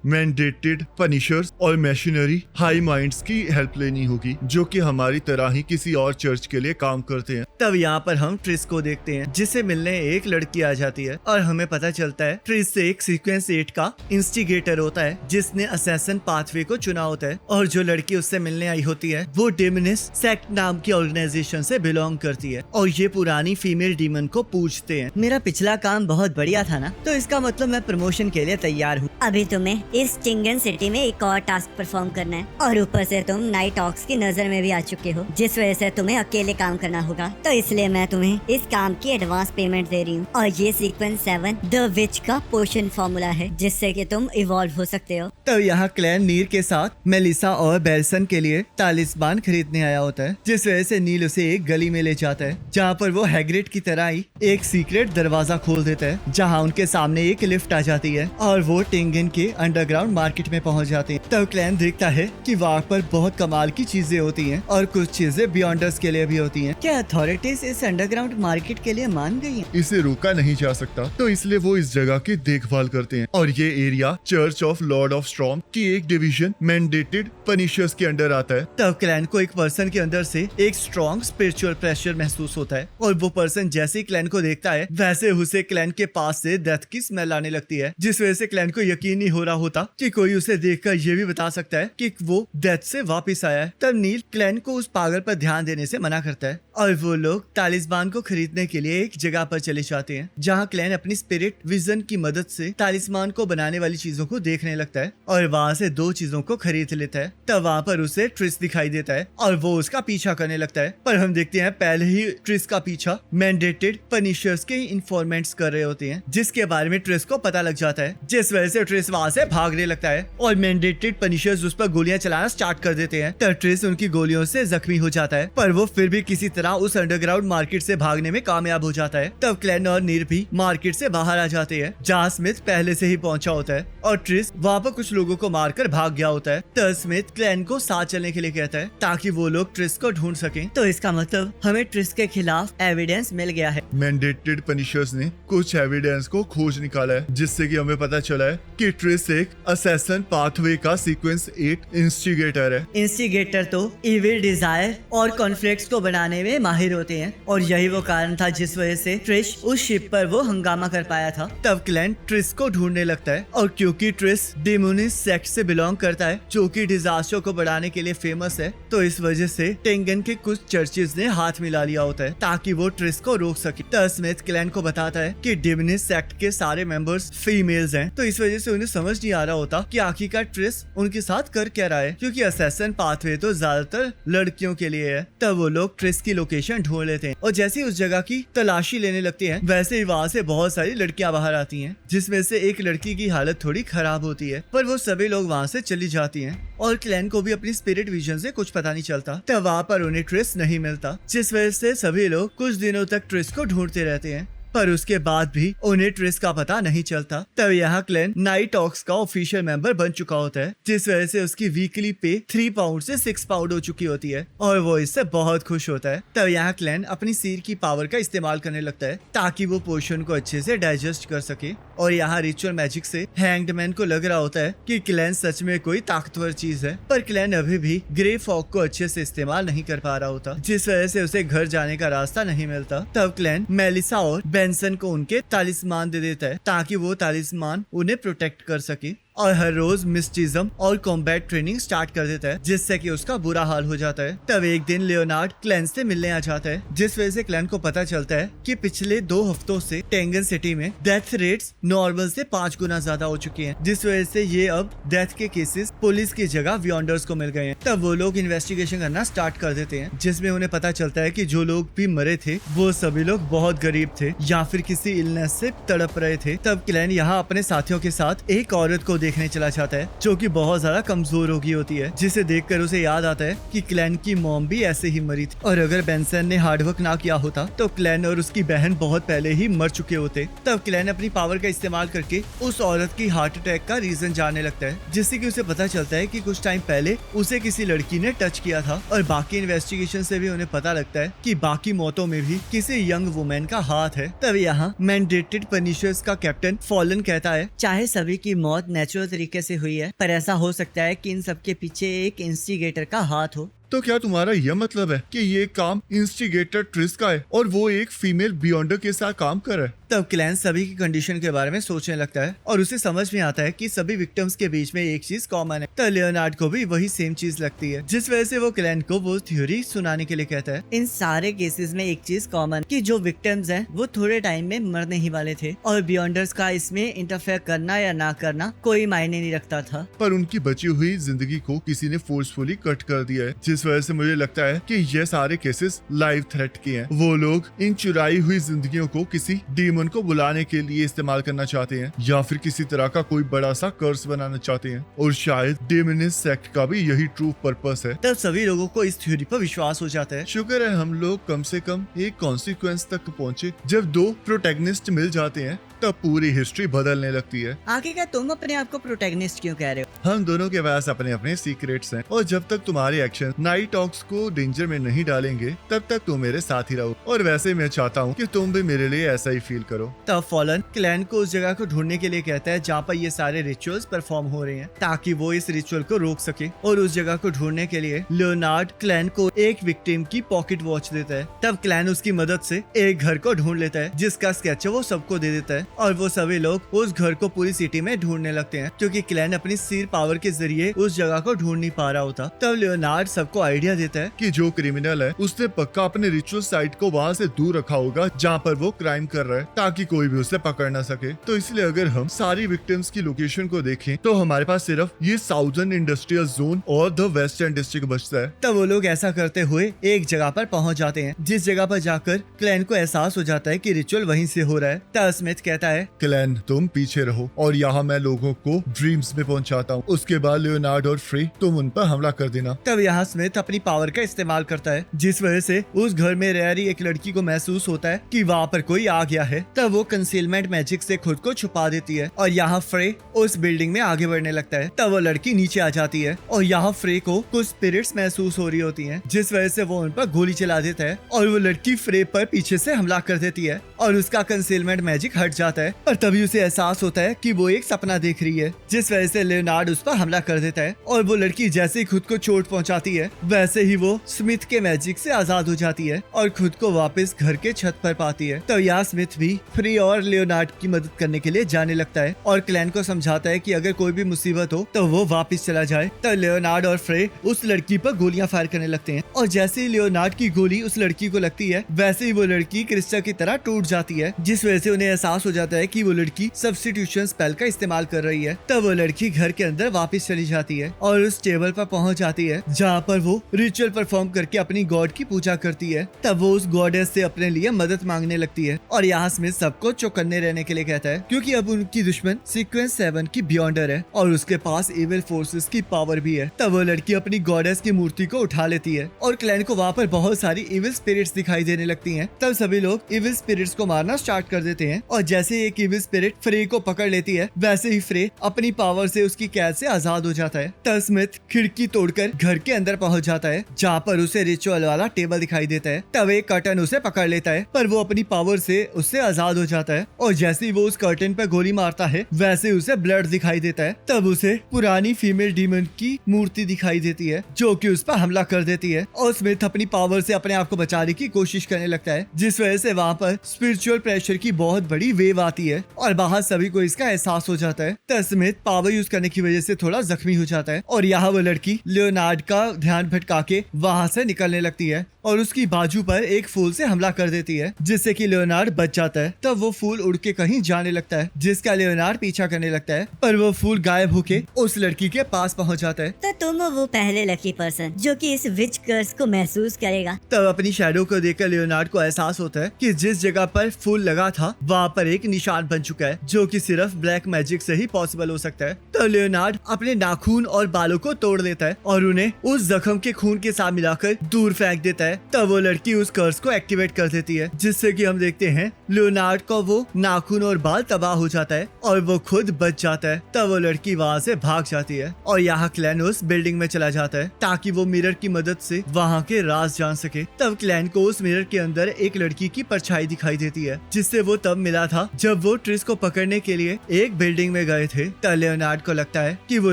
मैंडेटेड पनिशर्स और मशीनरी हाई माइंड्स की हेल्प लेनी होगी, जो कि हमारी तरह ही किसी और चर्च के लिए काम करते हैं। तब यहाँ पर हम ट्रिस को देखते हैं जिसे मिलने एक लड़की आ जाती है और हमें पता चलता है ट्रिस से एक सीक्वेंस 8 का इंस्टिगेटर होता है जिसने असैसन पाथवे को चुना होता है और जो लड़की उससे मिलने आई होती है वो डेमनिस सेक्ट नाम की ऑर्गेनाइजेशन से बिलोंग करती है और ये पुरानी फीमेल डीमन को पूछते हैं। मेरा पिछला काम बहुत बढ़िया था ना, तो इसका मतलब मैं प्रमोशन के लिए तैयार हूँ। अभी तुम्हें इस टिंगन सिटी में एक और टास्क परफॉर्म करना है और ऊपर से तुम नाइट ऑक्स की नजर में भी आ चुके हो, जिस वजह से तुम्हें अकेले काम करना होगा। तो इसलिए मैं तुम्हें इस काम की एडवांस पेमेंट दे रही हूँ और ये सीक्वेंस 7 द विच का पोशन फॉर्मूला है जिससे कि तुम इवॉल्व हो सकते हो। तब यहाँ क्लैन नीर के साथ मेलिसा और बेल्सन के लिए तालिस्मान खरीदने आया होता है, जिस वजह से नील उसे एक गली में ले जाता है जहाँ पर वो हैग्रिड की तरह ही एक सीक्रेट दरवाजा खोल देता है जहाँ उनके सामने एक लिफ्ट आ जाती है और वो टिंगन के अंडरग्राउंड मार्केट में पहुँच जाते हैं। तब क्लैन देखता है कि वहाँ पर बहुत कमाल की चीजें होती हैं और कुछ चीजें बियॉन्डर्स के लिए भी होती हैं। क्या अथॉरिटीज इस अंडरग्राउंड मार्केट के लिए मान गई हैं? इसे रोका नहीं जा सकता, तो इसलिए वो इस जगह की देखभाल करते हैं और ये area church of Lord of storm की एक डिवीजन मैंडेटेड पनिशर्स के अंडर आता है। तब क्लैन को एक पर्सन के अंदर से एक स्ट्रॉन्ग स्पिरिचुअल प्रेशर महसूस होता है और वो पर्सन जैसे ही क्लैन को देखता है वैसे उसे क्लैन के पास से डेथ की स्मेल आने लगती है, जिस वजह से क्लैन को यकीन नहीं हो रहा होता कि कोई उसे देखकर ये भी बता सकता है कि वो डेथ से वापस आया है। तब नील क्लैन को उस पागल पर ध्यान देने से मना करता है और वो लोग तालिस्मान को खरीदने के लिए एक जगह पर चले जाते हैं जहाँ क्लैन अपनी स्पिरिट विजन की मदद से तालिस्मान को बनाने वाली चीजों को देखने लगता है और वहाँ से 2 चीजों को खरीद लेता है। तब वहाँ पर उसे ट्रिस दिखाई देता है और वो उसका पीछा करने लगता है, पर हम देखते हैं पहले ही ट्रिस का पीछा मैंडेटेड पनिशर्स के इन्फॉर्मेंट्स कर रहे होते हैं, जिसके बारे में ट्रिस को पता लग जाता है, जिस वजह से ट्रिस वहाँ से भागने लगता है और मैंडेटेड पनिशर्स उस पर गोलियां चलाना स्टार्ट कर देते हैं। तब ट्रिस उनकी गोलियों से जख्मी हो जाता है, पर वो फिर भी किसी तरह उस अंडरग्राउंड मार्केट से भागने में कामयाब हो जाता है। तब क्लैन और नीर भी मार्केट से बाहर आ जाते हैं जहाँ स्मिथ पहले से ही पहुंचा होता है और ट्रिस वहाँ पर कुछ लोगों को मारकर भाग गया होता है। तब स्मिथ क्लैन को साथ चलने के लिए कहता है ताकि वो लोग ट्रिस को ढूंढ सकें। तो इसका मतलब हमें ट्रिस के खिलाफ एविडेंस मिल गया है। मैंडेटेड पनिशर्स ने कुछ एविडेंस को खोज निकाला है, जिससे कि हमें पता चला है कि ट्रिस एक असैसन पाथवे का सीक्वेंस 8 इंस्टिगेटर है। इंस्टिगेटर तो इविल डिजायर और कॉन्फ्लिक्ट्स को बनाने में माहिर होते हैं और यही वो कारण था जिस वजह से ट्रिश उस शिप पर वो हंगामा कर पाया था। तब क्लैन ट्रिस को ढूंढने लगता है और क्योंकि ट्रिस डेमोनिस सेक्ट से बिलोंग करता है जो कि डिजास्टर को बढ़ाने के लिए फेमस है, तो इस वजह से टेंगन के कुछ चर्चेज ने हाथ मिला लिया होता है ताकि वो ट्रिस को रोक सके। तब स्मिथ क्लैन को बताता है कि डेमोनिस सेक्ट के सारे मेंबर्स फीमेल्स हैं, तो इस वजह से उन्हें समझ नहीं आ रहा होता कि आखिरकार ट्रिस उनके साथ कर क्या रहा है, क्योंकि असैसन पाथवे तो ज्यादातर लड़कियों के लिए है। तब वो लोग ट्रिस की लोकेशन ढूंढ लेते हैं और जैसे ही उस जगह की तलाशी लेने लगते हैं वैसे ही वहाँ से बहुत सारी लड़कियां बाहर आती हैं, जिसमें से एक लड़की की हालत थोड़ी खराब होती है, पर वो सभी लोग वहाँ से चली जाती हैं और क्लैन को भी अपनी स्पिरिट विजन से कुछ पता नहीं चलता। तब वहाँ पर उन्हें ट्रिस नहीं मिलता, जिस वजह से सभी लोग कुछ दिनों तक ट्रिस को ढूंढते रहते हैं पर उसके बाद भी उन्हें ट्रिस का पता नहीं चलता। तब यहाँ क्लेन नाइट ऑक्स का ऑफिशियल मेंबर बन चुका होता है, जिस वजह से उसकी वीकली पे 3 पाउंड से 6 पाउंड हो चुकी होती है और वो इससे बहुत खुश होता है। तब यहाँ क्लेन अपनी सिर की पावर का इस्तेमाल करने लगता है ताकि वो पोशन को अच्छे से डाइजेस्ट कर सके। और यहाँ रिचुअल मैजिक से हैंग्ड मैन को लग रहा होता है कि क्लेन सच में कोई ताकतवर चीज है, पर क्लेन अभी भी ग्रे फॉग को अच्छे से इस्तेमाल नहीं कर पा रहा होता, जिस वजह से उसे घर जाने का रास्ता नहीं मिलता। तब क्लेन मेलिसा और बेंसन को उनके तालिस्मान दे देता है ताकि वो तालिस्मान उन्हें प्रोटेक्ट कर सके और हर रोज मिस्टिज्म और कॉम्बैट ट्रेनिंग स्टार्ट कर देता है, जिससे कि उसका बुरा हाल हो जाता है। तब एक दिन लियोनार्ड क्लेन से मिलने आ जाता है, जिस वजह से क्लेन को पता चलता है कि पिछले 2 हफ्तों से टेंगन सिटी में डेथ रेट्स नॉर्मल से 5 गुना ज्यादा हो चुकी हैं, जिस वजह से ये अब डेथ के केसेस पुलिस की जगह वियॉन्डर्स को मिल गए हैं। तब वो लोग इन्वेस्टिगेशन करना स्टार्ट कर देते हैं, जिसमें उन्हें पता चलता है कि जो लोग भी मरे थे वो सभी लोग बहुत गरीब थे या फिर किसी इलनेस से तड़प रहे थे। तब क्लेन यहाँ अपने साथियों के साथ एक औरत को देखने चला जाता है जो कि बहुत ज्यादा कमजोर हो गई होती है, जिसे देखकर उसे याद आता है कि क्लेन की मॉम भी ऐसे ही मरी थी और अगर बेंसन ने हार्डवर्क ना किया होता तो क्लेन और उसकी बहन बहुत पहले ही मर चुके होते। तब क्लेन अपनी पावर का इस्तेमाल करके उस औरत की हार्ट अटैक का रीजन जानने लगता है, जिससे कि उसे पता चलता है कि कुछ टाइम पहले उसे किसी लड़की ने टच किया था और बाकी इन्वेस्टिगेशन से भी उन्हें पता लगता है कि बाकी मौतों में भी किसी यंग वुमेन का हाथ है। तब यहाँ मैंडेटेड पनिशर्स का कैप्टन फॉलन कहता है, चाहे सभी की मौत नेचुरल तरीके से हुई है, पर ऐसा हो सकता है कि इन सब के पीछे एक इंस्टिगेटर का हाथ हो। तो क्या तुम्हारा यह मतलब है कि ये काम इंस्टिगेटर ट्रिस का है और वो एक फीमेल बियॉन्डर के साथ काम कर रहा है? तब क्लेन सभी की कंडीशन के बारे में सोचने लगता है और उसे समझ में आता है कि सभी विक्टिम्स के बीच में एक चीज कॉमन है। तब लियोनार्ड को भी वही सेम चीज लगती है, जिस वजह से वो क्लेन को वो थ्योरी सुनाने के लिए कहता है। इन सारे केसेस में एक चीज कॉमन कि जो विक्टिम्स हैं वो थोड़े टाइम में मरने ही वाले थे और बियॉन्डर्स का इसमें इंटरफेयर करना या ना करना कोई मायने नहीं रखता था। पर उनकी बची हुई जिंदगी को किसी ने फोर्सफुली कट कर दिया है, जिस वजह से मुझे लगता है कि ये सारे केसेस लाइव थ्रेट के हैं। वो लोग इन चुराई हुई जिंदगियों को किसी डीमन को बुलाने के लिए इस्तेमाल करना चाहते हैं या फिर किसी तरह का कोई बड़ा सा कर्स बनाना चाहते हैं और शायद डेमनिस्ट सेक्ट का भी यही ट्रू पर्पस है। तब सभी लोगों को इस थ्योरी पर विश्वास हो जाता है। शुक्र है हम लोग कम से कम एक कॉन्सिक्वेंस तक पहुंचे। जब 2 प्रोटैगनिस्ट मिल जाते हैं तब पूरी हिस्ट्री बदलने लगती है। आखिरकार तुम अपने आप को प्रोटैगनिस्ट क्यों कह रहे हो? हम दोनों के पास अपने अपने सीक्रेट्स हैं और जब तक तुम्हारे एक्शन नाइट ऑक्स को डेंजर में नहीं डालेंगे तब तक तुम मेरे साथ ही रहो और वैसे मैं चाहता हूँ कि तुम भी मेरे लिए ऐसा ही फील करो। तब फॉलन क्लैन को उस जगह को ढूंढने के लिए कहता है जहाँ पर ये सारे रिचुअल्स परफॉर्म हो रहे हैं ताकि वो इस रिचुअल को रोक सके और उस जगह को ढूंढने के लिए लियोनार्ड क्लैन को एक विक्टिम की पॉकेट वॉच देता है। तब क्लैन उसकी मदद से एक घर को ढूंढ लेता है जिसका स्केच वो सबको दे देता है और वो सभी लोग उस घर को पूरी सिटी में ढूंढने लगते हैं क्योंकि क्लैन अपनी सिर पावर के जरिए उस जगह को ढूंढ नहीं पा रहा होता। तब लियोनार्ड सबको आइडिया देता है कि जो क्रिमिनल है उसने पक्का अपने रिचुअल साइट को वहाँ से दूर रखा होगा जहाँ पर वो क्राइम कर रहा है ताकि कोई भी उसे पकड़ ना सके। तो इसलिए अगर हम सारी विक्टिम्स की लोकेशन को देखें तो हमारे पास सिर्फ ये साउदर्न इंडस्ट्रियल जोन और द वेस्टर्न डिस्ट्रिक्ट बचता है। तब वो लोग ऐसा करते हुए एक जगह पर पहुंच जाते हैं जिस जगह पर जाकर क्लैन को एहसास हो जाता है कि रिचुअल वहीं से हो रहा है। तब स्मिथ कहता है क्लैन तुम पीछे रहो और यहाँ मैं लोगों को ड्रीम्स में पहुंचाता हूँ। उसके बाद लियोनार्ड और फ्री तुम उन पर हमला कर देना। तब यहाँ स्मिथ अपनी पावर का इस्तेमाल करता है जिस वजह से उस घर में रह रही एक लड़की को महसूस होता है कि वहाँ पर कोई आ गया है। तब वो कंसीलमेंट मैजिक से खुद को छुपा देती है और यहाँ फ्रे उस बिल्डिंग में आगे बढ़ने लगता है। तब वो लड़की नीचे आ जाती है और यहाँ फ्रे को कुछ स्पिरिट्स महसूस हो रही होती हैं जिस वजह से वो उन पर गोली चला देता है और वो लड़की फ्रे पर पीछे से हमला कर देती है और उसका कंसीलमेंट मैजिक हट जाता है। पर तभी उसे एहसास होता है कि वो एक सपना देख रही है जिस वजह से लियोनार्ड उस पर हमला कर देता है और वो लड़की जैसे ही खुद को चोट पहुंचाती है वैसे ही वो स्मिथ के मैजिक से आजाद हो जाती है और खुद को वापस घर के छत पर पाती है। तो यहाँ स्मिथ भी फ्री और लियोनार्ड की मदद करने के लिए जाने लगता है और क्लैन को समझाता है कि अगर कोई भी मुसीबत हो तो वो वापस चला जाए। तो लियोनार्ड और फ्रे उस लड़की पर गोलियां फायर करने लगते हैं और जैसे ही लियोनार्ड की गोली उस लड़की को लगती है वैसे ही वो लड़की क्रिस्टल की तरह टूट जाती है जिस वजह से उन्हें एहसास हो जाता है कि वो लड़की सब्स्टिट्यूशन स्पेल का इस्तेमाल कर रही है। तब वो लड़की घर के अंदर वापस चली जाती है और उस टेबल पर पहुंच जाती है जहाँ पर वो रिचुअल परफॉर्म करके अपनी गॉड की पूजा करती है। तब वो उस गॉडेस से अपने लिए मदद मांगने लगती है और यहाँ स्मिथ सबको चौकन्ने रहने के लिए कहता है, क्योंकि अब उनकी दुश्मन सीक्वेंस 7 की बियॉन्डर है और उसके पास इविल फोर्सेस की पावर भी है। तब वो लड़की अपनी गॉडेस की मूर्ति को उठा लेती है और क्लैन को वहाँ पर बहुत सारी इविल स्पिरिट्स दिखाई देने लगती हैं। तब सभी लोग इविल स्पिरिट्स को मारना स्टार्ट कर देते हैं और जैसे एक इविल स्पिरिट फ्रे को पकड़ लेती है, वैसे ही फ्रे अपनी पावर से उसकी कैद से आजाद हो जाता है। तब स्मिथ खिड़की तोड़कर घर के अंदर पहुंच जाता है, जहाँ पर उसे रिचुअल वाला टेबल दिखाई देता है। तब एक कर्टन उसे पकड़ लेता है, पर वो अपनी पावर से उससे आजाद हो जाता है और जैसे ही वो उस कर्टन पर गोली मारता है, वैसे उसे ब्लड दिखाई देता है। तब उसे पुरानी फीमेल डीमन की मूर्ति दिखाई देती है, जो कि उस पर हमला कर देती है और स्मिथ अपनी पावर से अपने आप को बचाने की कोशिश करने लगता है, जिस वजह से वहाँ पर स्पिरिचुअल प्रेशर की बहुत बड़ी वेव आती है और बाहर सभी को इसका एहसास हो जाता है। तब स्मिथ पावर यूज करने की वजह से थोड़ा जख्मी हो जाता है और यहाँ वो लड़की लियोनार्ड का ध्यान भटका के वहाँ से निकलने लगती है और उसकी बाजू पर एक फूल से हमला कर देती है, जिससे कि लियोनार्ड बच जाता है। तब वो फूल उड़ के कहीं जाने लगता है, जिसका लियोनार्ड पीछा करने लगता है, पर वो फूल गायब होके उस लड़की के पास पहुंच जाता है। तो तुम हो वो पहले लकी पर्सन जो कि इस विच कर्स को महसूस करेगा। तब अपनी शैडो को देखकर लियोनार्ड को एहसास होता है कि जिस जगह पर फूल लगा था वहाँ पर एक निशान बन चुका है, जो कि सिर्फ ब्लैक मैजिक से ही पॉसिबल हो सकता है। तो लियोनार्ड अपने नाखून और बालों को तोड़ देता है और उन्हें उस जख्म के खून के साथ मिलाकर दूर फेंक देता है। तब वो लड़की उस कर्स को एक्टिवेट कर देती है, जिससे कि हम देखते हैं लियोनार्ड को वो नाखून और बाल तबाह हो जाता है और वो खुद बच जाता है। तब वो लड़की वहाँ से भाग जाती है और यहाँ क्लैन उस बिल्डिंग में चला जाता है ताकि वो मिरर की मदद से वहाँ के राज जान सके। तब क्लैन को उस मिरर के अंदर एक लड़की की परछाई दिखाई देती है, जिससे वो तब मिला था जब वो ट्रिस को पकड़ने के लिए एक बिल्डिंग में गए थे। तब लियोनार्ड को लगता है कि वो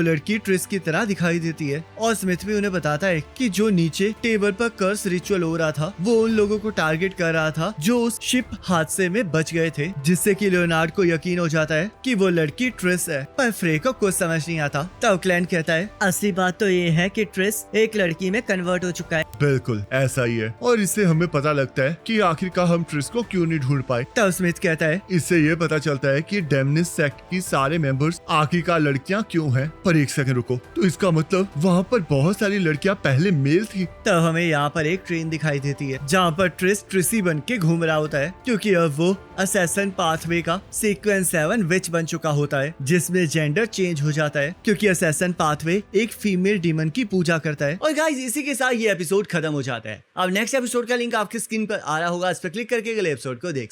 लड़की ट्रिस की तरह दिखाई देती है और स्मिथ भी उन्हें बताता है कि जो नीचे टेबल पर कर्स रिचुअल हो रहा था वो उन लोगों को टारगेट कर रहा था जो उस शिप हादसे में बच गए थे, जिससे कि लियोनार्ड को यकीन हो जाता है कि वो लड़की ट्रिस है। पर फ्रे को कुछ समझ नहीं आता। तब क्लैन कहता है, असली बात तो ये है कि ट्रिस एक लड़की में कन्वर्ट हो चुका है। बिल्कुल ऐसा ही है और इससे हमें पता लगता है कि आखिरकार हम ट्रिस को क्यों नहीं ढूंढ पाए। तब स्मिथ कहता है, इससे ये पता चलता है कि डेमनिस सेक्ट की सारे मेंबर्स आखिरकार लड़कियां क्यों हैं। पर एक सेकंड रुको, तो इसका मतलब वहाँ पर बहुत सारी लड़कियां पहले मेल थी। तब हमें यहाँ पर एक ट्रेन दिखाई देती है जहाँ पर ट्रिस ट्रिसी बन के घूम रहा होता है, क्योंकि अब वो असैसिन पाथवे का सीक्वेंस 7 विच बन चुका होता है, जिसमें जेंडर चेंज हो जाता है क्योंकि असैसिन पाथवे एक फीमेल डीमन की पूजा करता है। और गाइस इसी के साथ ये एपिसोड खत्म हो जाता है। अब नेक्स्ट एपिसोड का लिंक आपकी स्क्रीन पर आ रहा होगा, इस पर क्लिक करके अगले एपिसोड को देख सकते हैं।